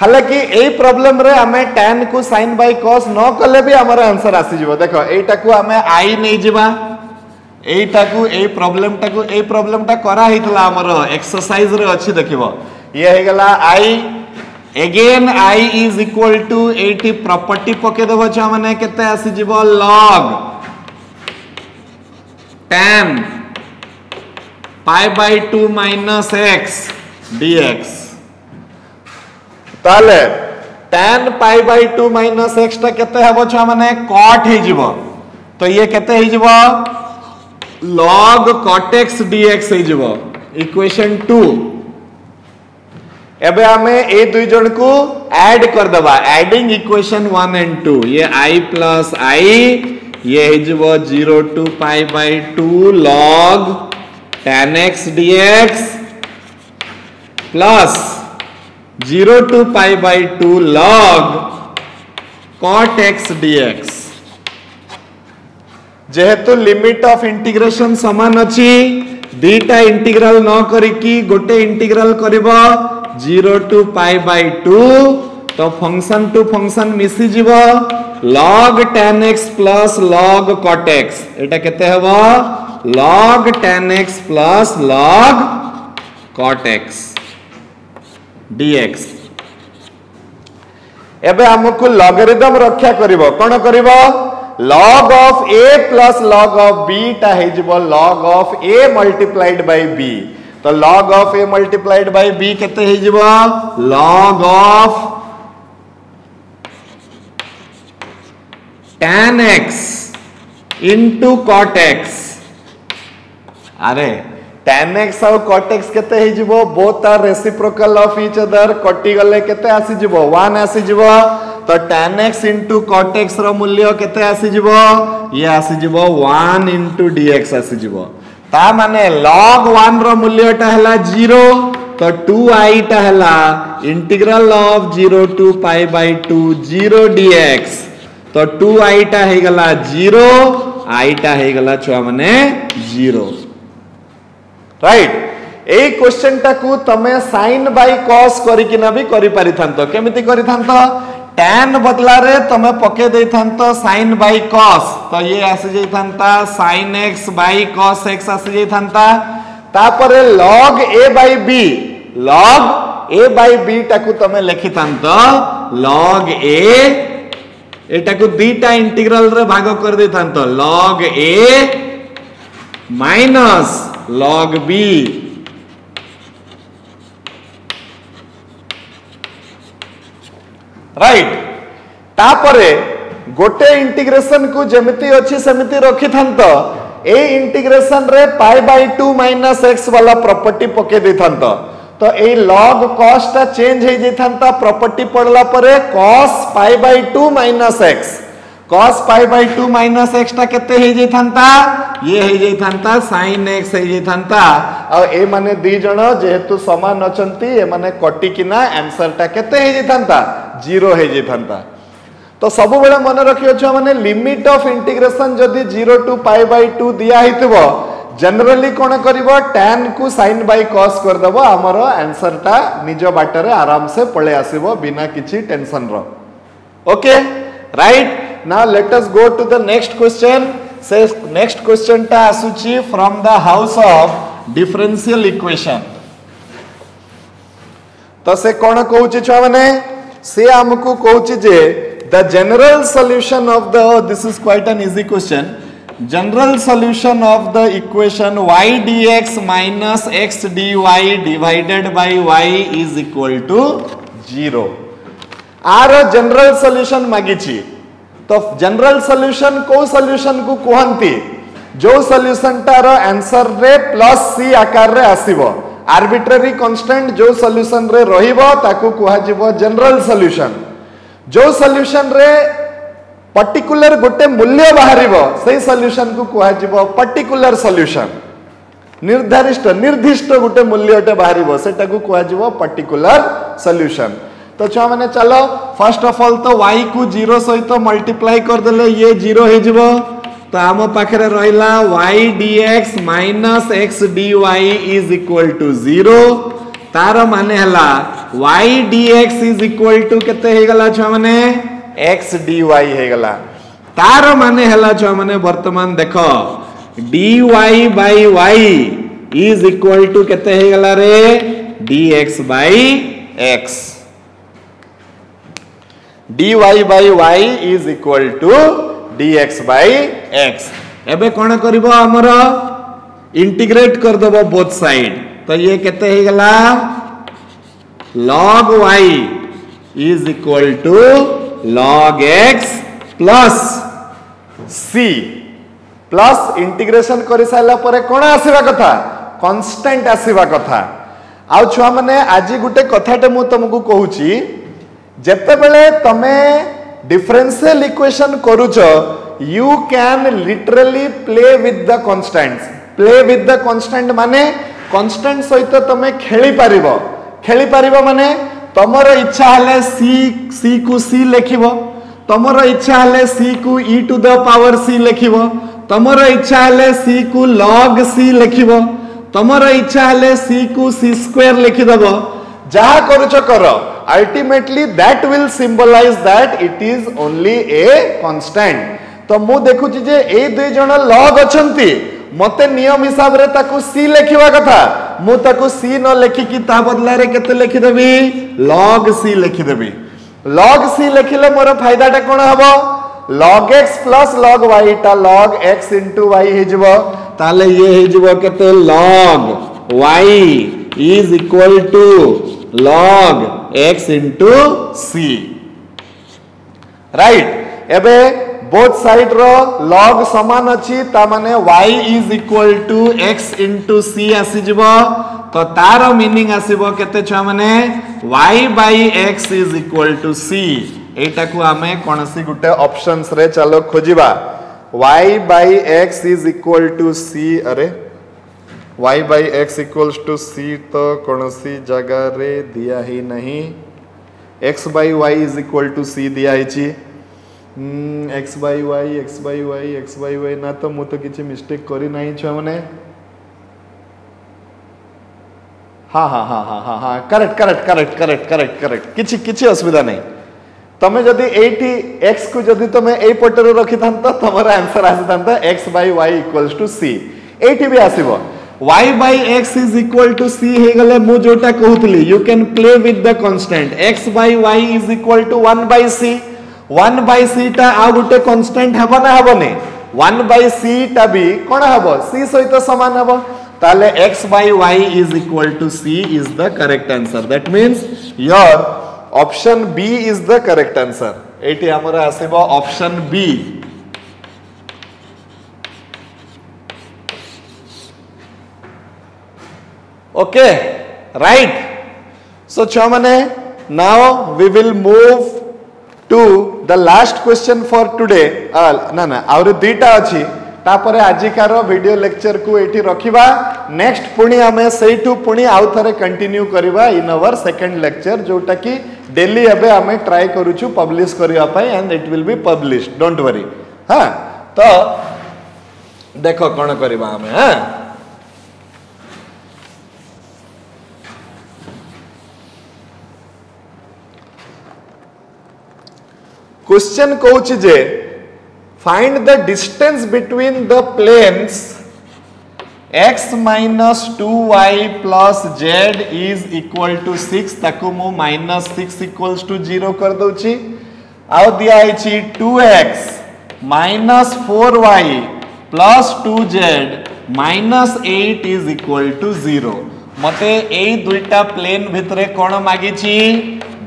A: हालांकि ए प्रॉब्लम रे हमें tan को sin बाय cos न कले भी हमर आंसर आसी जिवो देखो एटा को हमें i नै जिबा एटा को ए प्रॉब्लम टा करा हितला हमर एक्सरसाइज रे अछि देखिबो ये हे गला i
B: again I is equal to eighty property पके देबो छ माने केते आसी जीवो log tan pi by 2 minus x dx ताले tan pi by 2 minus x ता केते हेबो छ माने cot हे जीवो तो ये केते हे जीवो log cot x dx हे जीवो इक्वेशन 2 एबे हमें ए दुई जन को ऐड कर दबा एडिंग इक्वेशन 1 एंड 2 ये I प्लस I ये हे जीवो 0 to pi by 2 log tan x dx plus 0 to pi by 2 log cot x dx जेहेतु लिमिट ऑफ इंटीग्रेशन समान अछि दीटा इंटीग्रल न करिकी गोटे इंटीग्रल करबो 0 to pi by 2 तो फंक्शन टू फंक्शन मिसी जीवो log tan x plus log cot x एटा केते हेबो log tan x plus log cot x dx एबे हमकु लॉगरिथम रक्षा करिवो कोन करिवो log of a plus log of b ता हे जीवो log of a multiplied by b तो log of a multiplied by b केते हे जीवो log of tan x into cot x अरे tan x और cot x केते हे जीवो both are reciprocal of each other कटि गले केते आसी जीवो 1 आसी जीवो तो tan x into cot x रो मूल्य केते आसी जीवो ये आसी जीवो 1 into dx आसी जीवो ता माने log 1 रो मूल्य टा हला 0 तो 2i टा हला integral of 0 to pi by 2 0 dx तो 2i टा हे गला 0 i टा हे गला छुआ माने 0 राइट ए क्वेश्चन टा को तमे sin by cos करी किना भी करि पारि थांतो केमिति करि थांतो tan बदला रे तमे पके दे थांतो sin by cos तो ये आसी जाई थांता sin x by cos x आसी जाई थांता तापरे log a by b टाकू तमे लिखि थांतो log a एटा को दीटा इंटीग्रल रे भाग कर दे थांतो log a minus log b right तापरे गोटे इंटीग्रेशन को जेमिति अछि सेमिति रखि थांतो ए इंटीग्रेशन रे पाई बाय 2 माइनस x वाला प्रॉपर्टी पके दे थांतो तो ए log cos ता चेंज हे जे थांता प्रॉपर्टी पड़ला परे cos pi by 2 minus x cos pi by 2 minus x ता केते हे जे थांता ये हे जे थांता sin x हे जे थांता आ ए माने दी जण जेहेतु समान अछंती ए माने कटि किना आंसर ता केते हे जे थांता 0 हे जे थांता तो सब बेले मन रखियो छ माने लिमिट ऑफ इंटीग्रेशन जदी 0 to pi by 2 दिया हितबो जनरली कोन करिवो tan को sin by cos कर दबो हमरो आंसर ता निज बाटरे आराम से पळे आसीबो बिना किछि टेंशन रो okay right now let us go to the next question से नेक्स्ट क्वेश्चन ता आसुची from the house of differential equation तो से कोन कहउची छ माने से हमकु कहउची जे the general solution of the this is quite an easy question general solution of the equation y dx minus x dy divided by y is equal to 0 आर जनरल सॉल्यूशन मागिची तो जनरल सॉल्यूशन को सॉल्यूशन को कहंती जो सॉल्यूशन तार आंसर रे प्लस c आकार रे आसीबो आर्बिट्रेरी कांस्टेंट जो सॉल्यूशन रे रहिबो ताकू कहै जिवो जनरल सॉल्यूशन जो सॉल्यूशन रे पर्टिकुलर गोटे मूल्य बाहरिबो सेही सॉल्यूशन को कहै जिवो पर्टिकुलर सॉल्यूशन निर्दिष्ट गोटे मूल्यटे बाहरिबो सेटा को कहै जिवो पर्टिकुलर सॉल्यूशन तो छुआ माने चलो फर्स्ट ऑफ ऑल तो y को 0 सहित मल्टीप्लाई कर देले ये 0 हे जिवो तो हम पाखरे रहिला y dx minus x dy is equal to 0 तार माने हला y dx is equal to केते हे गला छुआ माने x dy हे गला तार माने हला छुआ माने वर्तमान देखो dy by y is equal to केते हे गला रे dx by x dy by y is equal to dx by x। एबे कौन करिबो हमर इंटीग्रेट कर दबो बोथ साइड तो ये केते हे गला log y is equal to log x plus c plus integration कर सारा पर कौन आसीबा कथा कांस्टेंट आसीबा कथा। आ छुआ माने आज गुटे कथाटे मु तुमको कहूची जेते बेले तमे डिफरेंशियल इक्वेशन करूछ you can literally play with the constants. Play with the constant माने कांस्टेंट सहित तमे खेली पारिबो माने तमरो इच्छा हले c को c लेखिबो, तमरो इच्छा हले c को e to the power c लेखिबो, तमरो इच्छा हले c को log c लेखिबो, तमरो इच्छा हले c को c स्क्वायर लिखि दबो। जहा करूछ करो ultimately that will symbolize that it is only a constant. तो मु देखुची जे ए दुई जण log अछंती मते नियम हिसाब रे ताकू c लेखिबा कथा मु ताकू c न लेखि की ता बदला रे केते लिखि देबी log c लिखि देबी। log c लिखिले मोर फायदाटा कोन हबो log x plus log y ता log x into y हे जबो ताले ये हे जबो केते log y is equal to log x into c right. एबे बोथ साइड रो log समान अछि ता माने y is equal to x into c आसी जबो तो तार मीनिंग आसीबो केते छ माने y by x is equal to c। एटा को आमे कोनसी गुटे ऑप्शंस रे चलो खोजिबा y by x is equal to c। अरे y by x equals to c तो कोनसी जगह रे दिया ही नहीं x by y is equal to c दिया हिची x by y ना तो मु तो किछि मिस्टेक करी नाही छ माने हाँ करेक्ट किछि असुविधा नहीं। तमे जदि एटी x को जदि तमे ए पटर रखि थांता तमरा आंसर आसी थांता x by y equals to c। Eighty भी आसीबो y by x is equal to c हे गले मु जोटा कहउतली you can play with the constant x by y is equal to 1 by c। 1 by c टा आ गुटे कांस्टेंट हबो ना हबोनी 1 by c टा भी कोन हबो c सहित समान हबो ताले x by y is equal to c is the correct answer। that means your option b is the correct answer। एटी हमरा आसीबो option b। Okay right. So छ माने now we will move to the last question for today. ना आउर दुईटा अछि तापरे आजिकार वीडियो लेक्चर को एठी रखिबा नेक्स्ट पुणी हमें सेठू पुणी आउ थरे कंटिन्यू करिबा इन आवर सेकंड लेक्चर जोटा कि डेली एबे हमें ट्राई करूछु पब्लिश करिया पई and it will be published don't worry. हां तो देखो कोन करिबा हमें। हां क्वेश्चन कहूची जे find the distance between the planes x minus 2y plus z is equal to 6 ताकू मु minus 6 equals to 0 कर दउची। आउ दिया है 2x minus 4y plus 2z minus 8 is equal to 0। मते ए दुईटा प्लेन भितरे कोन मागिची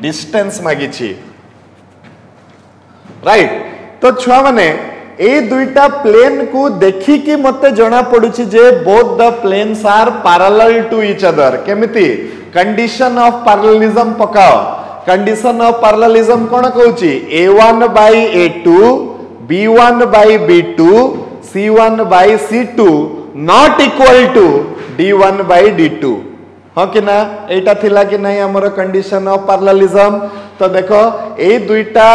B: डिस्टेंस मागिची राइट। तो छुआ माने ए दुईटा प्लेन को देखी कि मते जना पडुची जे both the planes are parallel to each other. केमिति कंडीशन ऑफ पैरेललिज्म पकाओ। कंडीशन ऑफ पैरेललिज्म कोन कहूची a1 by a2 b1 by b2 c1 by c2 not equal to d1 by d2। हाँ कि ना एटा थिला कि नहीं हमर कंडीशन ऑफ पैरेललिज्म। तो देखो ए दुईटा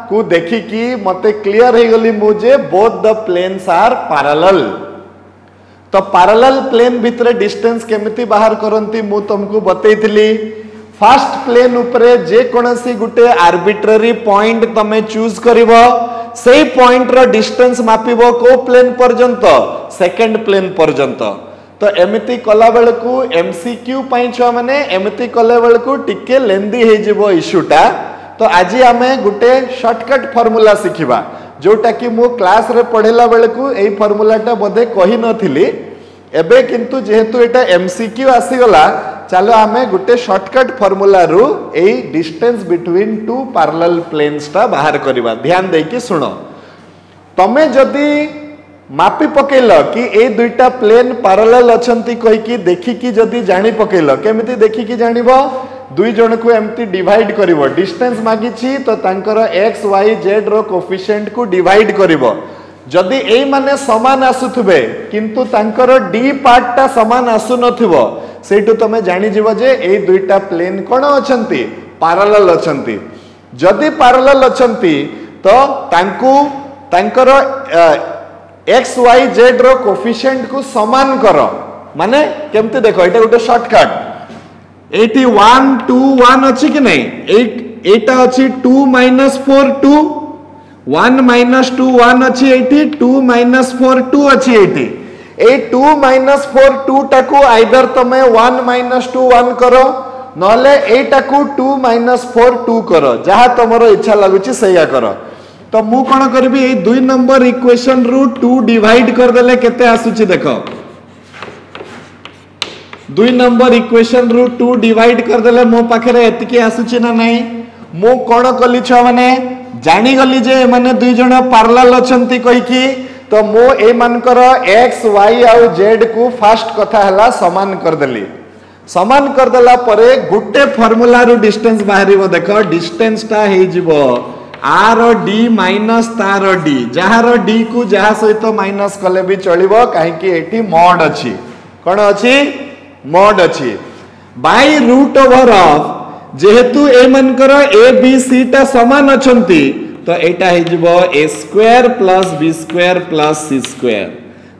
B: को देखी कि मते क्लियर हे गली मुझे both the planes are parallel. तो पैरेलल प्लेन भितरे डिस्टेंस केमिति बाहर करंती मु तुमको बतैथिली। फर्स्ट प्लेन उपरे जे कोनसी गुटे आर्बिट्ररी पॉइंट तमे चूज करिवो सेही पॉइंट रो डिस्टेंस मापिबो को प्लेन पर्यंत सेकंड प्लेन पर्यंत। तो एमिति कला बेल को एमसीक्यू पई छ माने एमिति कले बेल को टिके लेंदी हे जिवो इशूटा तो आज आम गोटे शॉर्टकट फॉर्मूला शिखा जोटा कि मु क्लास रे पढ़ेला बेले को एई फॉर्मूलाटा बोधे कहि नथिली एबे किंतु जेहेतु एटा एमसीक्यू आसीगला चलो आमे गोटे शॉर्टकट फॉर्मूला रु एई distance between two parallel planes टा बाहर करबा ध्यान देकी सुनो तमे जदी मापी पकेलो कि ए दुईटा प्लेन पैरेलल अछंती कहि कि देखि कि जदी जानि पकेलो केमिति देखि कि जानिबो दुई जन को एमती डिवाइड करिवो डिस्टेंस मागिछि तो तांकर x y z रो कोफिशिएंट को डिवाइड करिवो जदि एई माने समान आसुथबे किंतु तांकर d पार्ट ता समान आसु नथिवो सेटु तमे जानि जिवो जे एई दुईटा प्लेन कोन अछंती पैरेलल अछंती जदि पैरेलल अछंती तो तांकु तांकर x y z रो कोफिशिएंट को समान करो माने केमती देखो एटा गोटे शॉर्टकट 1 2 1 अछि कि नै एटा अछि 2 4 2 1 2 1 अछि एटी 2 4 2 अछि एटी ए 2 4 2 टाकू आइदर तमे 1 2 1 करो नले एटाकू 2 4 2 करो जहा तमरो इच्छा लागुची सैया करो तो मु कोन करबी ए 2 नंबर इक्वेशन रु 2 डिवाइड कर देले केते आसुची देखो 2 नंबर इक्वेशन रु 2 डिवाइड कर देले मो पाखरे एतिके आसुची ना नाही मु कोन कली छ माने जानी गली जे माने दुई जण पैरेलल अछंती कहि कि तो मो ए मानकर x y आउ z को फास्ट कथा हला समान कर देली समान कर देला परे गुटे फार्मूला रु डिस्टेंस बाहरिबो देखो डिस्टेंस ता हे जिवो r d माइनस तार d जहार d को जहा सहित माइनस कले भी चलिबो काहे कि एठी मॉड अछि कोन अछि मॉड अछि बाय रूट ओवर ऑफ जेहेतु ए मनकर ए बी सी टा समान अछंती तो एटा हे जिवो a square plus b square plus c square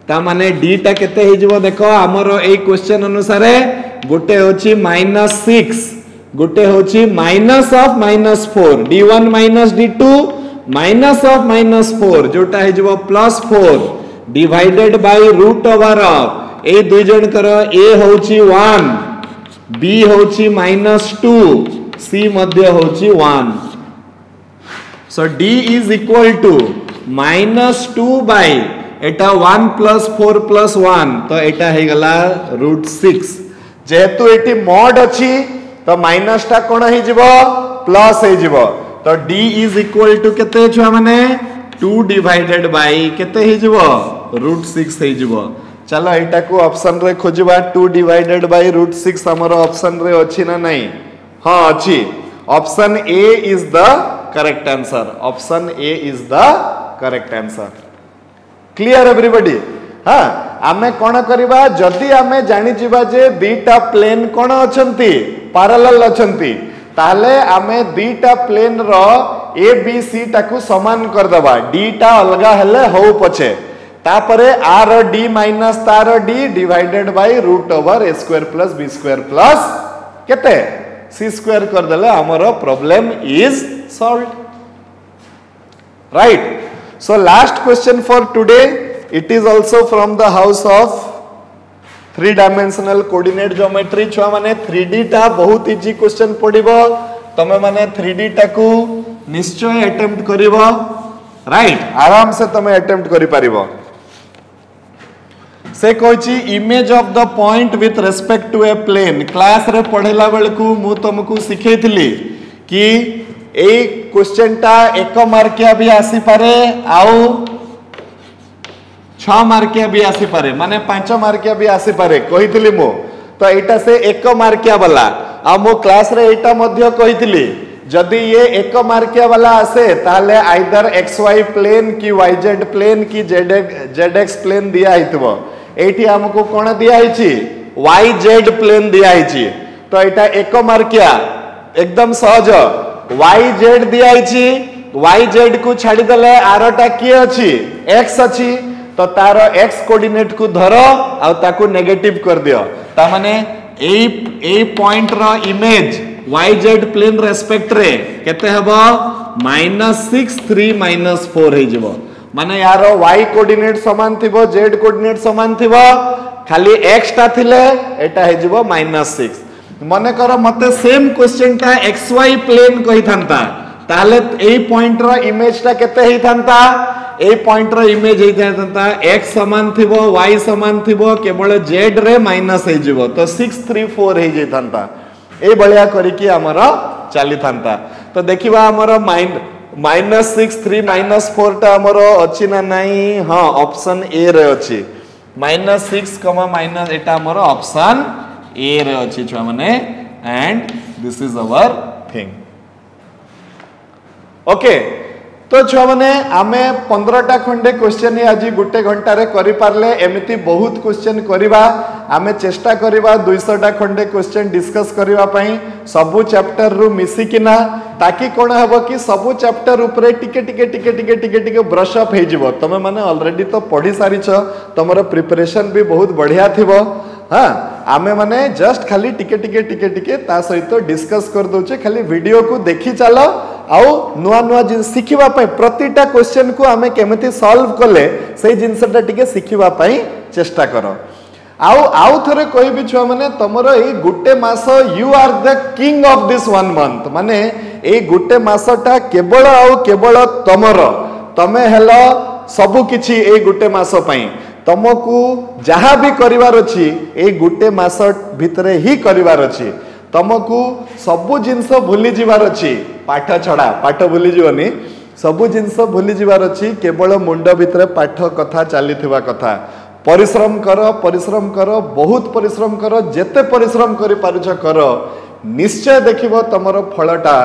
B: ता माने d टा केते हे जिवो देखो हमरो ए क्वेश्चन अनुसार गोटे होची -6 गोटे होची minus of -4 d1 d2 minus of -4 जोटा हे जिवो +4 divided by root over of ए दुई जन कर a होची 1 b होची -2 c मध्य होची 1 so d is equal to -2 by एटा 1 + 4 + 1 तो एटा हे गला √6 जेहेतु एटी मॉड अछि तो माइनस टा कोन हे जिवो प्लस हे जिवो तो d इज इक्वल टू केते छुआ माने 2 डिवाइडेड बाय केते हे जिवो √6 हे जिवो चलो एटा को ऑप्शन रे खोजबा 2 डिवाइडेड बाय √6 हमरो ऑप्शन रे अछि ना नहीं हां अछि option A is the correct answer option A is the correct answer clear everybody हां आमे कोन करबा जदी आमे जानि जिबा जे दीटा प्लेन कोन अछंती पैरेलल अछंती ताले आमे दीटा plane row A B C टाकू समान कर दबा डी टा अलगा हेले हो पछे तापरे r d माइनस तार d divided by root over a square plus b square plus केते c स्क्वायर कर देले हमरो problem is solved right so last question for today it is also from the house of 3 dimensional coordinate geometry छुआ माने 3D टा बहुत इजी क्वेश्चन पडिबो तमे माने 3D टा को निश्चय अटेम्प्ट करिवो राइट आराम से तमे अटेम्प्ट करि पारिबो से कहछि image of the point with respect to a plane class रे पढ़ेला बेल को मु तुमको सिखेइथिली कि ए क्वेश्चन टा 1 मार्किया भी आसी पारे आउ 6 मार्किया भी आसी पारे माने 5 मार्किया भी आसी पारे कहिथिली मु तो एटा से 1 मार्किया वाला आ मु क्लास रे एटा मध्य कहिथिली जदि ये 1 मार्किया वाला आसे ताले आइदर xy प्लेन की yz प्लेन की zx प्लेन दिया हितबो एठी हमको कोन दिया हिची yz प्लेन दिया हिची तो एटा 1 मार्किया एकदम सहज yz दिया हिची yz को छाडी देले आरटा की अछि x अछि तो तार x कोऑर्डिनेट को धरो आ ताको नेगेटिव कर दियो ता माने ए पॉइंट रो इमेज yz प्लेन रेस्पेक्ट रे केते हबो -6 3 -4 हे जबो माने यारो y कोऑर्डिनेट समान थिबो z कोऑर्डिनेट समान थिबो खाली x ता थिले एटा हे जबो -6 मने करो मते सेम क्वेश्चन ता xy प्लेन कहि थांता ताले ए पॉइंट रो इमेज टा केते हेई थांता ए पॉइंट रो इमेज हेई थांता x समान थिबो y समान थिबो केवल z रे माइनस हे जिवो तो 634 हे जे थांता ए बलिया करी कि हमर चली थांता तो देखिबा हमर -6 -3 -4 टा हमर अछि ना नाही हां ऑप्शन ए रे अछि -6, एटा हमर ऑप्शन ए रे अछि छुआ माने and this is our thing okay तो छुआ माने आमे 15टा खंडे क्वेश्चन आज गोटे घंटा रे करि पारले एमिति बहुत क्वेश्चन करिबा आमे चेष्टा करिबा 200टा खंडे क्वेश्चन डिस्कस करिबा पई सबु चैप्टर रु मिसी किना ताकि कोन हबो कि सबु चैप्टर ऊपर टिके टिके टिके टिके टिके टिके ब्रश अप हे जिवो तमे माने ऑलरेडी तो पढी सारी छ तमरो प्रिपरेशन भी बहुत बढ़िया थिबो हां आमे माने जस्ट खाली टिके टिके टिके टिके ता सहित डिस्कस कर दोचे खाली वीडियो को देखि चलो आउ नुआ नुआ जिन सिखिबा पई प्रतिटा क्वेश्चन को आमे केमिति सॉल्व कले सेही जिंसटा टिके सिखिबा पई चेष्टा करो आउ थरे कोई भी छुआ माने तमरो ए गुटे मास you are the king of this one month माने ए गुटे मासटा केवल आउ केवल तमरो तमे हेलो सब किछि ए गुटे मास पई तमको जहाँ भी करिवार अछि ए गुटे मास भितरे ही करिवार अछि तमको सबु जिंस भूली जिवार अछि पाठ छड़ा पाठ भूली जीवनी सबु जिंस भूली जिवार अछि केवल मुंड भितरे पाठ कथा चली थिबा कथा परिश्रम करो बहुत परिश्रम करो जेते परिश्रम करि पारुछ करो निश्चय देखिबो तमरो फलटा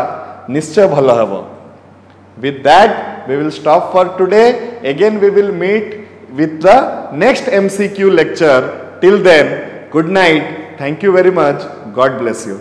B: निश्चय भलो हेबो with that we will stop for today again we will meet with the next MCQ lecture till then good night thank you very much god bless you